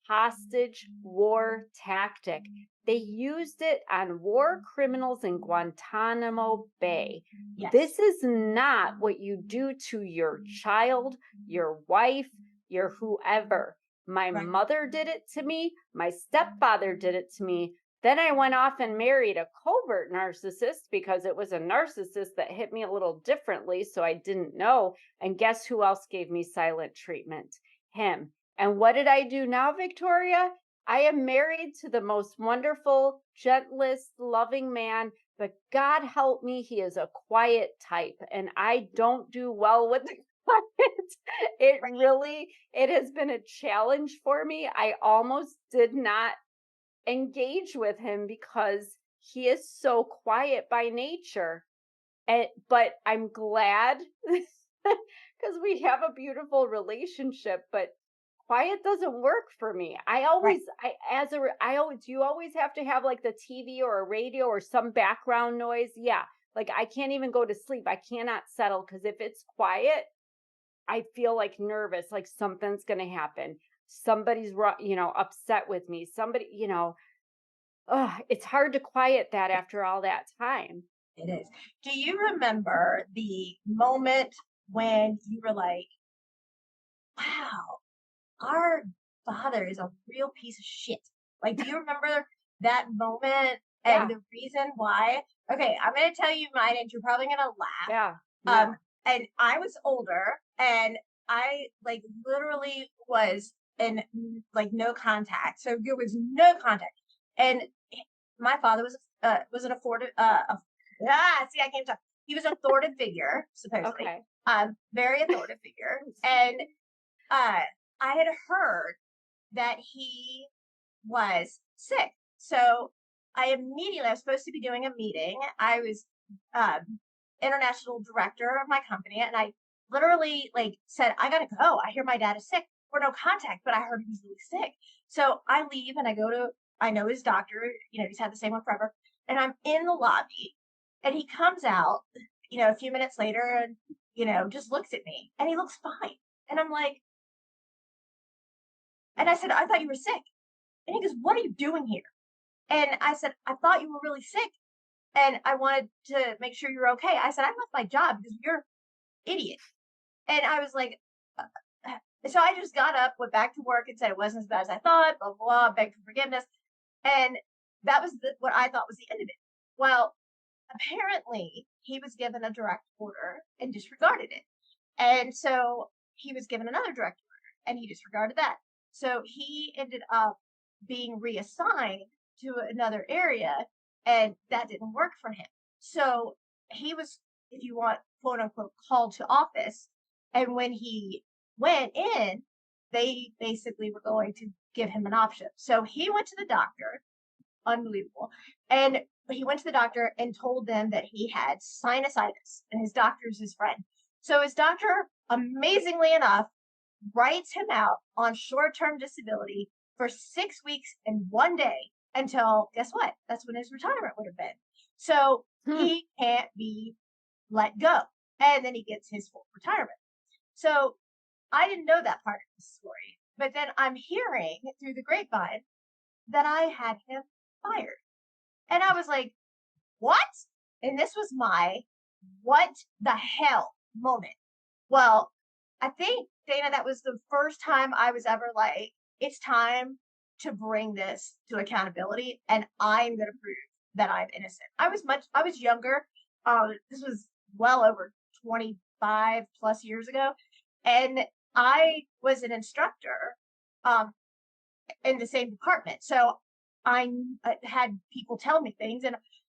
hostage war tactic. They used it on war criminals in Guantanamo Bay. Yes. This is not what you do to your child, your wife, your whoever. My Right. mother did it to me. My stepfather did it to me. Then I went off and married a covert narcissist because it was a narcissist that hit me a little differently, so I didn't know. And guess who else gave me silent treatment? Him. And what did I do now, Victoria? I am married to the most wonderful, gentlest, loving man, but God help me, he is a quiet type, and I don't do well with the quiet. It has been a challenge for me. I almost did not engage with him because he is so quiet by nature. But I'm glad because we have a beautiful relationship, but quiet doesn't work for me. Right. I always, you always have to have like the TV or a radio or some background noise. Yeah. Like I can't even go to sleep. I cannot settle because if it's quiet, I feel like nervous, like something's going to happen. Somebody's, upset with me. Somebody, it's hard to quiet that after all that time. It is. Do you remember the moment when you were like, wow, our father is a real piece of shit? Like, do you remember that moment and Yeah. the reason why? Okay, I'm going to tell you mine and you're probably going to laugh. Yeah. Yeah. And I was older and I like literally was in like no contact. So there was no contact. And my father was an See, I can't talk. He was an authoritative figure, supposedly. Okay. Very authoritative figure. And I had heard that he was sick. So I was supposed to be doing a meeting. I was international director of my company, and I literally like said, I gotta go. I hear my dad is sick. We're no contact, but I heard he's really sick. So I leave and I know his doctor, he's had the same one forever. And I'm in the lobby and he comes out, a few minutes later and, just looks at me and he looks fine. And I'm like, and I said, I thought you were sick. And he goes, what are you doing here? And I said, I thought you were really sick and I wanted to make sure you're okay. I said, I left my job because you're an idiot. And I was like, so I just got up, went back to work and said it wasn't as bad as I thought, blah, blah, blah, begged for forgiveness. And that was what I thought was the end of it. Well, apparently he was given a direct order and disregarded it. And so he was given another direct order and he disregarded that. So he ended up being reassigned to another area and that didn't work for him. So he was, if you want, quote unquote, called to office. And when he went in, they basically were going to give him an option. So he went to the doctor, unbelievable. And he went to the doctor and told them that he had sinusitis and his doctor's his friend. So his doctor, amazingly enough, writes him out on short-term disability for 6 weeks and 1 day until, guess what? That's when his retirement would have been. So he can't be let go. And then he gets his full retirement. So I didn't know that part of the story. But then I'm hearing through the grapevine that I had him fired. And I was like, what? And this was my what the hell moment. Well, I think, Dana, that was the first time I was ever like, it's time to bring this to accountability and I'm going to prove that I'm innocent. I was younger. This was well over 25 plus years ago. And I was an instructor in the same department. So I had people tell me things.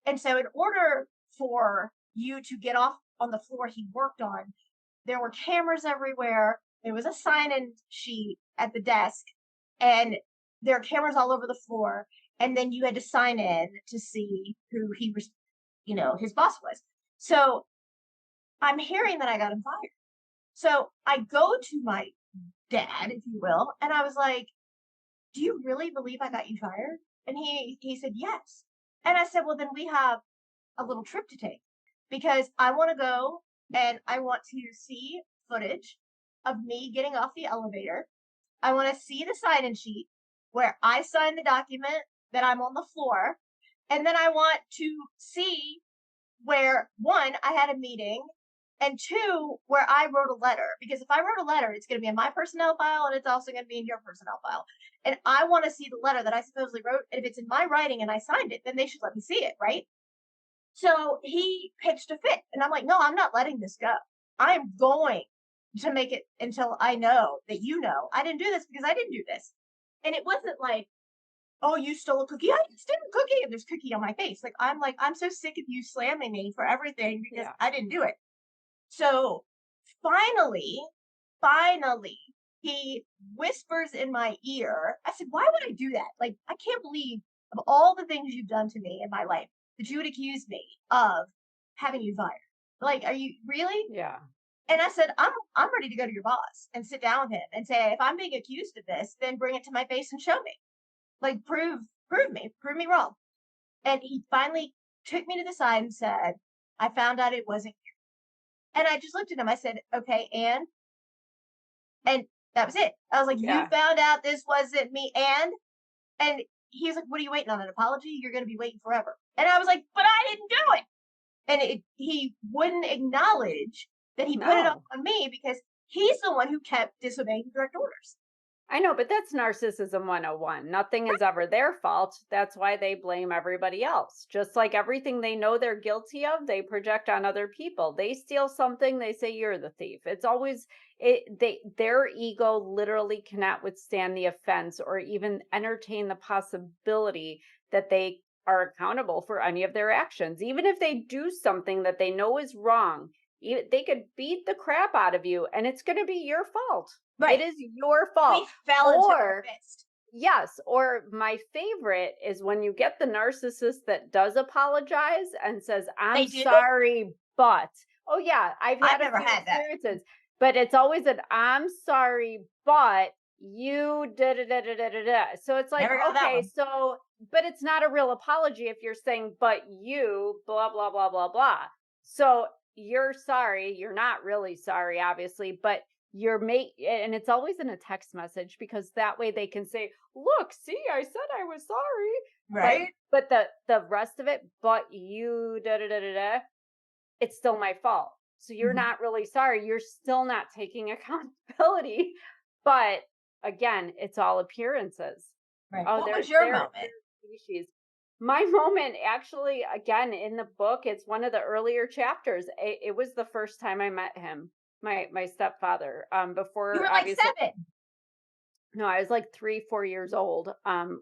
And so in order for you to get off on the floor he worked on, there were cameras everywhere. There was a sign-in sheet at the desk and there are cameras all over the floor. And then you had to sign in to see who he was, his boss was. So I'm hearing that I got him fired. So I go to my dad, if you will, and I was like, do you really believe I got you fired? And he said, yes. And I said, well, then we have a little trip to take because I want to go and I want to see footage of me getting off the elevator. I want to see the sign-in sheet where I signed the document that I'm on the floor. And then I want to see where, one, I had a meeting, and two, where I wrote a letter. Because if I wrote a letter, it's going to be in my personnel file and it's also going to be in your personnel file. And I want to see the letter that I supposedly wrote. And if it's in my writing and I signed it, then they should let me see it, right? So he pitched a fit. And I'm like, no, I'm not letting this go. I'm going to make it until I know that I didn't do this because I didn't do this. And it wasn't like, oh, you stole a cookie. I just did a cookie and there's cookie on my face. I'm so sick of you slamming me for everything because I didn't do it. So finally, he whispers in my ear. I said, why would I do that? Like, I can't believe of all the things you've done to me in my life that you would accuse me of having you fired. Like, are you really? Yeah. And I said, I'm ready to go to your boss and sit down with him and say, if I'm being accused of this, then bring it to my face and show me. Like, prove me wrong. And he finally took me to the side and said, I found out it wasn't you. And I just looked at him. I said, okay, and that was it. I was like, you found out this wasn't me, and he was like, what are you waiting on, an apology? You're going to be waiting forever. And I was like, but I didn't do it. And he wouldn't acknowledge that he put it on me because he's the one who kept disobeying direct orders. I know, but that's narcissism 101. Nothing is ever their fault. That's why they blame everybody else. Just like everything they know they're guilty of, they project on other people. They steal something, they say you're the thief. It's always their ego literally cannot withstand the offense or even entertain the possibility that they are accountable for any of their actions. Even if they do something that they know is wrong, they could beat the crap out of you and it's going to be your fault. It Right. is your We fault. fell into their Or fist. yes, or my favorite is when you get the narcissist that does apologize and says, They "I'm do? sorry, but." Oh yeah, I've I've had a never few had that. experiences, but it's always an "I'm sorry, but you da da da da da da da." So it's like, Never got that okay, one. so but it's not a real apology if you're saying, "But you blah blah blah blah blah." So you're sorry, you're not really sorry, obviously, but and it's always in a text message because that way they can say, "Look, see, I said I was sorry." But Right? the rest of it, "But you da da da da da," it's still my fault. So you're Mhm. not really sorry. You're still not taking accountability. But again, it's all appearances. Right. Oh, What was your they're moment? species. My moment actually, again, in the book, it's one of the earlier chapters. It was the first time I met him, my stepfather. You Before were like obviously, 7. no, I was like 3, 4 years old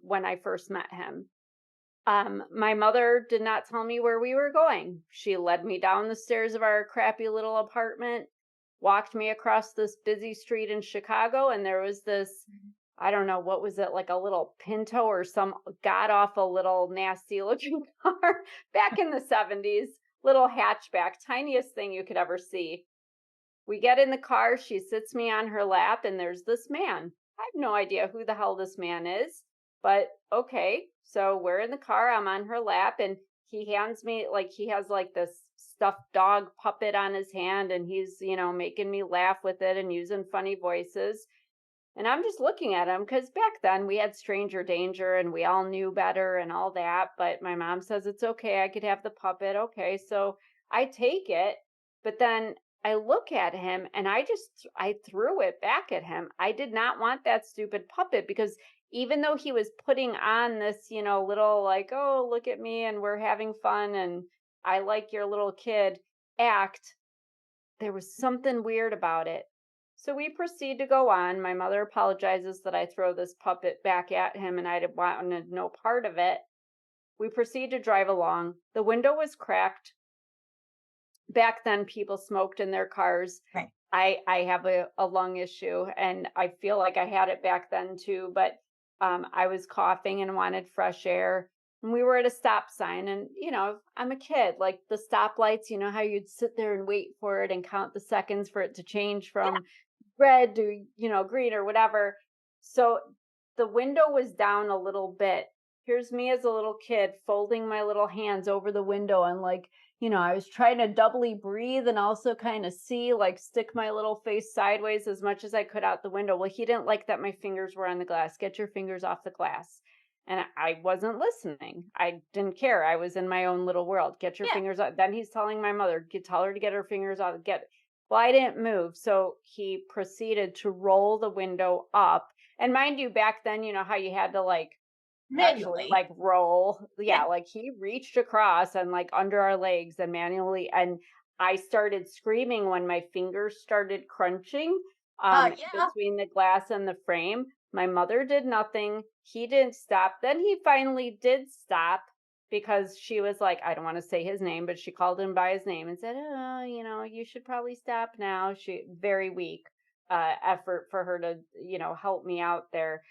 when I first met him. My mother did not tell me where we were going. She led me down the stairs of our crappy little apartment, walked me across this busy street in Chicago, and there was this, I don't know, what was it, like a little Pinto or some god awful little nasty looking car back in the 70s, little hatchback, tiniest thing you could ever see. We get in the car, she sits me on her lap, and there's this man. I have no idea who the hell this man is, but okay. So we're in the car, I'm on her lap, and he hands me, like, he has like this stuffed dog puppet on his hand, and he's, making me laugh with it and using funny voices. And I'm just looking at him because back then we had stranger danger and we all knew better and all that. But my mom says it's okay. I could have the puppet. Okay. So I take it. But then I look at him and I threw it back at him. I did not want that stupid puppet because even though he was putting on this, little like, oh, look at me and we're having fun and I like your little kid act, there was something weird about it. So we proceed to go on. My mother apologizes that I throw this puppet back at him and I didn't want no part of it. We proceed to drive along. The window was cracked. Back then, people smoked in their cars. Right. I have a lung issue and I feel like I had it back then too, but I was coughing and wanted fresh air. And we were at a stop sign, and I'm a kid. Like the stoplights, how you'd sit there and wait for it and count the seconds for it to change Yeah. from red to, green or whatever. So the window was down a little bit. Here's me as a little kid folding my little hands over the window and like, I was trying to doubly breathe and also kind of see, like, stick my little face sideways as much as I could out the window. Well, he didn't like that my fingers were on the glass. Get your fingers off the glass. And I wasn't listening. I didn't care. I was in my own little world. Get your Yeah. fingers off. Then he's telling my mother, tell her to get her fingers off. Well, I didn't move. So he proceeded to roll the window up. And mind you, back then, how you had to like actually Manually. like roll. Yeah. Yeah, like he reached across and like under our legs and manually, and I started screaming when my fingers started crunching Yeah. between the glass and the frame. My mother did nothing. He didn't stop. Then he finally did stop because she was like, I don't want to say his name, but she called him by his name and said, "Oh, you should probably stop now." She very weak effort for her to, help me out there.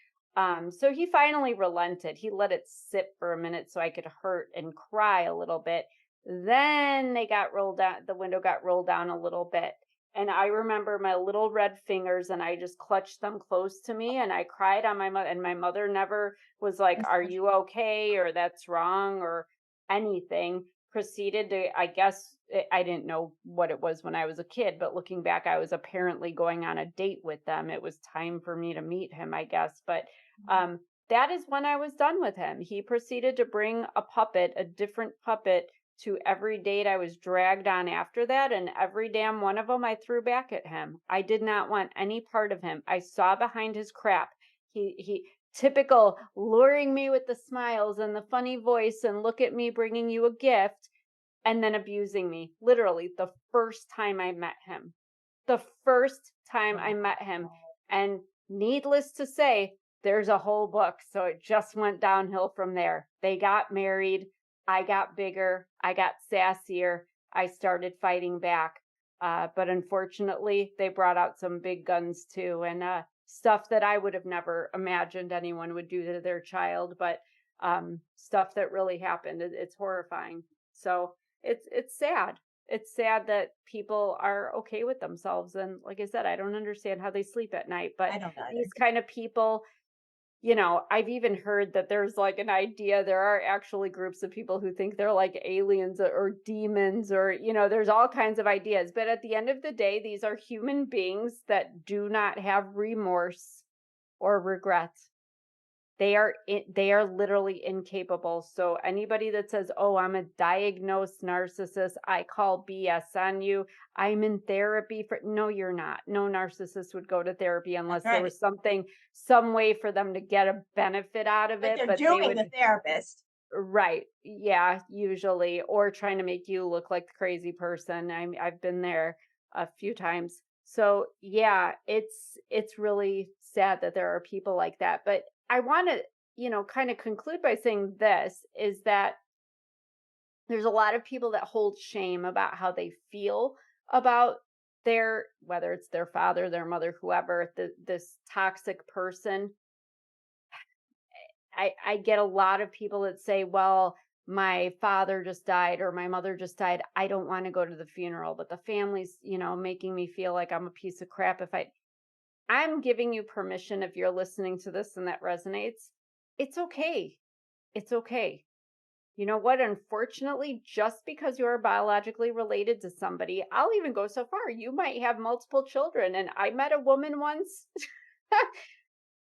So he finally relented. He let it sit for a minute so I could hurt and cry a little bit. Then they got rolled down, the window got rolled down a little bit. And I remember my little red fingers and I just clutched them close to me and I cried on my mother. And my mother never was like, That's "Are so you okay?" or "That's wrong," or anything. Proceeded to, I guess, I didn't know what it was when I was a kid, but looking back, I was apparently going on a date with them. It was time for me to meet him, I guess. But um, that is when I was done with him. He proceeded to bring a different puppet to every date I was dragged on after that. And every damn one of them I threw back at him. I did not want any part of him. I saw behind his crap. He, typical luring me with the smiles and the funny voice and look at me bringing you a gift and then abusing me. Literally the first time I met him. The first time I met him. And needless to say, there's a whole book. So it just went downhill from there. They got married. I got bigger. I got sassier. I started fighting back. But unfortunately, they brought out some big guns too, and stuff that I would have never imagined anyone would do to their child. But stuff that really happened. It's horrifying. So it's sad. It's sad that people are okay with themselves. And like I said, I don't understand how they sleep at night. But I don't either. these kind of people, I've even heard that there's like an idea, there are actually groups of people who think they're like aliens or demons or, there's all kinds of ideas. But at the end of the day, these are human beings that do not have remorse or regret. They are literally incapable. So anybody that says, "Oh, I'm a diagnosed narcissist, I call BS on you. I'm in therapy for," no, you're not. No narcissist would go to therapy That's unless there right. was some way for them to get a benefit out of But it, they're but they doing the would. therapist. Right. Yeah, usually, or trying to make you look like the crazy person. I've been there a few times. So, yeah, it's really sad that there are people like that. But I want to, kind of conclude by saying this is that there's a lot of people that hold shame about how they feel about their, whether it's their father, their mother, whoever, this toxic person. I get a lot of people that say, well, my father just died or my mother just died. I don't want to go to the funeral, but the family's, making me feel like I'm a piece of crap I'm giving you permission if you're listening to this and that resonates. It's okay. It's okay. You know what? Unfortunately, just because you're biologically related to somebody, I'll even go so far. You might have multiple children. And I met a woman once.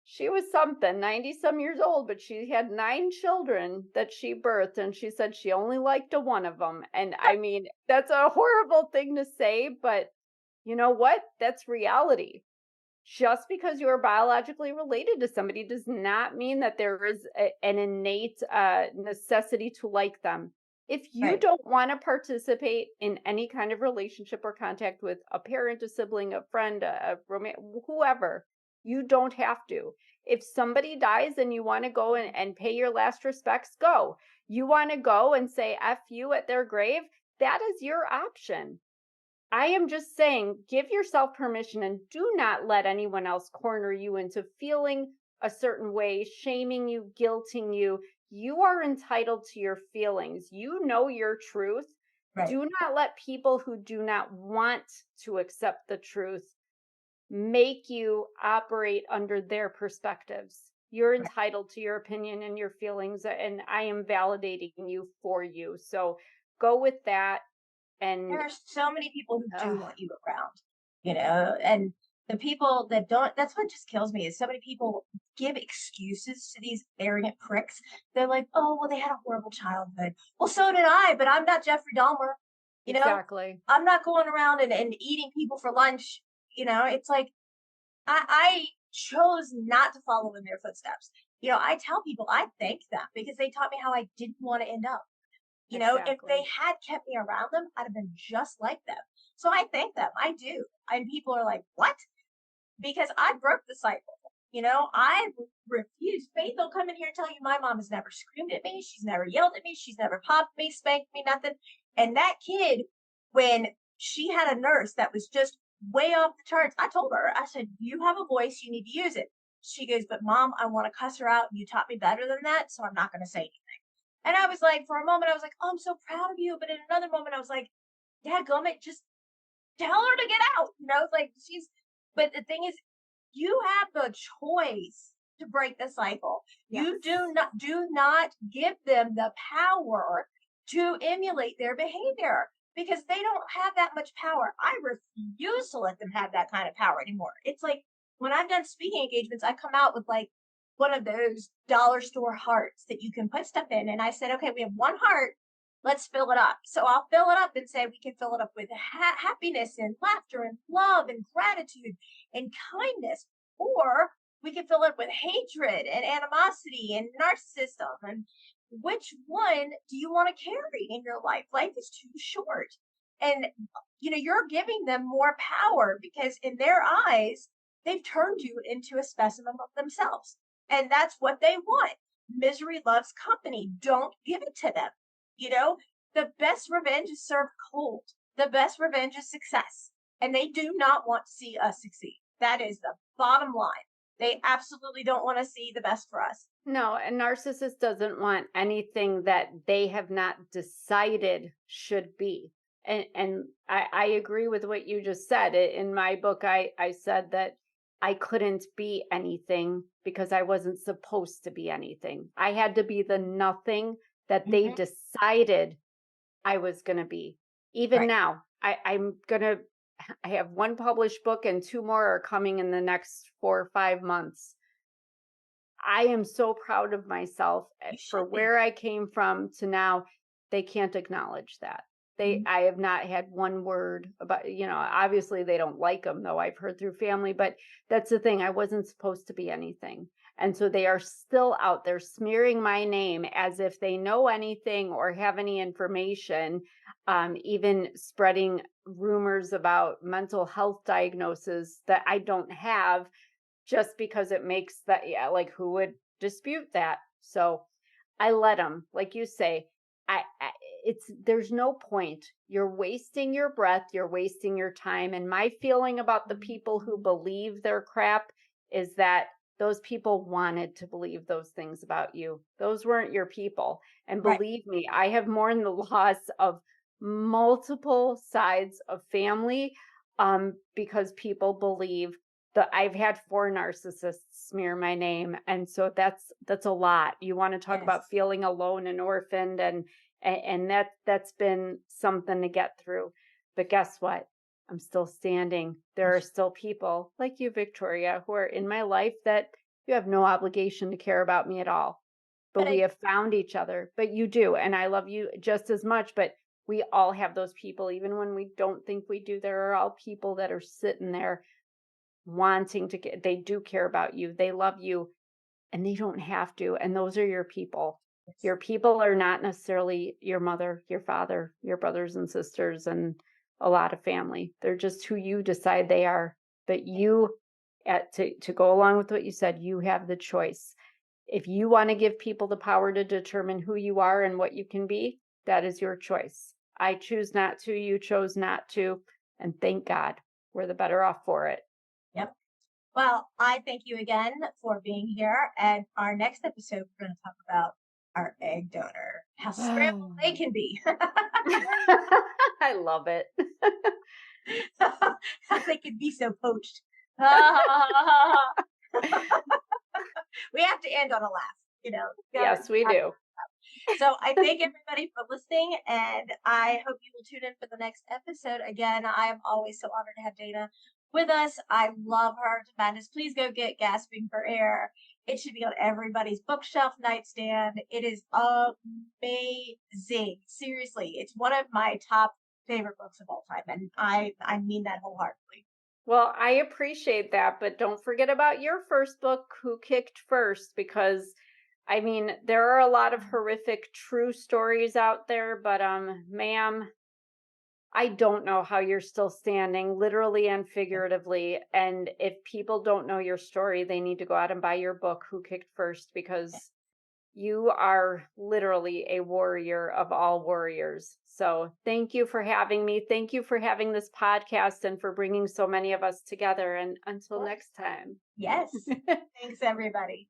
She was something, 90 some years old, but she had 9 children that she birthed, and she said she only liked one of them. And I mean, that's a horrible thing to say, but you know what? That's reality. Just because you are biologically related to somebody does not mean that there is an innate necessity to like them. If you Right. don't want to participate in any kind of relationship or contact with a parent, a sibling, a friend, whoever, you don't have to. If somebody dies and you want to go and pay your last respects, go. You want to go and say F you at their grave, that is your option. I am just saying, give yourself permission and do not let anyone else corner you into feeling a certain way, shaming you, guilting you. You are entitled to your feelings. You know your truth. Right. Do not let people who do not want to accept the truth make you operate under their perspectives. You're Right. entitled to your opinion and your feelings, and I am validating you for you. So go with that. There And are so many people who do uh, want you around, and the people that don't, that's what just kills me is so many people give excuses to these arrogant pricks. They're like, oh, well, they had a horrible childhood. Well, so did I, but I'm not Jeffrey Dahmer. You know, exactly. I'm not going around and eating people for lunch. It's like I chose not to follow in their footsteps. I tell people I thank them because they taught me how I didn't want to end up. If they Exactly. had kept me around them, I'd have been just like them. So I thank them. I do. And people are like, what? Because I broke the cycle. I refuse. Faith will come in here and tell you my mom has never screamed at me. She's never yelled at me. She's never popped me, spanked me, nothing. And that kid, when she had a nurse that was just way off the charts, I told her, I said, you have a voice, you need to use it. She goes, but mom, I want to cuss her out. You taught me better than that, so I'm not going to say anything. And I was like, for a moment, I was like, oh, I'm so proud of you. But in another moment, I was like, dadgummit, just tell her to get out. Like but the thing is, you have the choice to break the cycle. Yes. You do not give them the power to emulate their behavior because they don't have that much power. I refuse to let them have that kind of power anymore. It's like when I've done speaking engagements, I come out with like one of those dollar store hearts that you can put stuff in. And I said, okay, we have one heart. Let's fill it up. So I'll fill it up and say we can fill it up with happiness and laughter and love and gratitude and kindness. Or we can fill it with hatred and animosity and narcissism. And which one do you want to carry in your life? Life is too short. And, you're giving them more power because in their eyes, they've turned you into a specimen of themselves. And that's what they want. Misery loves company. Don't give it to them. You know, the best revenge is served cold. The best revenge is success. And they do not want to see us succeed. That is the bottom line. They absolutely don't want to see the best for us. No, a narcissist doesn't want anything that they have not decided should be. And I agree with what you just said. In my book, I said that I couldn't be anything because I wasn't supposed to be anything. I had to be the nothing that they Mhm. decided I was going to be. Even Right. now, I'm going to, I have one published book and two more are coming in the next 4 or 5 months. I am so proud of myself You for should be. where I came from to now. They can't acknowledge that. Mhm. I have not had one word about, obviously they don't like them though. I've heard through family, but that's the thing. I wasn't supposed to be anything. And so they are still out there smearing my name as if they know anything or have any information, even spreading rumors about mental health diagnoses that I don't have just because it makes that, yeah, like who would dispute that? So I let them, like you say, I it's there's no point. You're wasting your breath, you're wasting your time. And my feeling about the people who believe their crap is that those people wanted to believe those things about you. Those weren't your people. And Right. believe me, I have mourned the loss of multiple sides of family because people believe that I've had 4 narcissists smear my name, and so that's a lot. You wanna talk about Yes. feeling alone and orphaned, and that's been something to get through. But guess what? I'm still standing. There are still people like you, Victoria, who are in my life that you have no obligation to care about me at all. But But we I have found each other. But you do, and I love you just as much, but we all have those people, even when we don't think we do. There are all people that are sitting there wanting to get, they do care about you. They love you and they don't have to. And those are your people. Your people are not necessarily your mother, your father, your brothers and sisters, and a lot of family. They're just who you decide they are. But you, to go along with what you said, you have the choice. If you want to give people the power to determine who you are and what you can be, that is your choice. I choose not to. You chose not to. And thank God we're the better off for it. Yep. Well, I thank you again for being here. And our next episode, we're going to talk about our egg donor, how scrambled Oh. they can be, I love it. how they can be so poached. We have to end on a laugh, gotta Yes, we do. So I thank everybody for listening, and I hope you will tune in for the next episode. Again, I am always so honored to have Dana with us. I love her to madness. Please go get Gasping for Air. It should be on everybody's bookshelf nightstand. It is amazing. Seriously, it's one of my top favorite books of all time, and I mean that wholeheartedly. Well, I appreciate that, but don't forget about your first book, Who Kicked First, because I mean, there are a lot of horrific true stories out there, but ma'am, I don't know how you're still standing, literally and figuratively. And if people don't know your story, they need to go out and buy your book, Who Kicked First, because you are literally a warrior of all warriors. So thank you for having me. Thank you for having this podcast and for bringing so many of us together. And until next time. Yes. Thanks, everybody.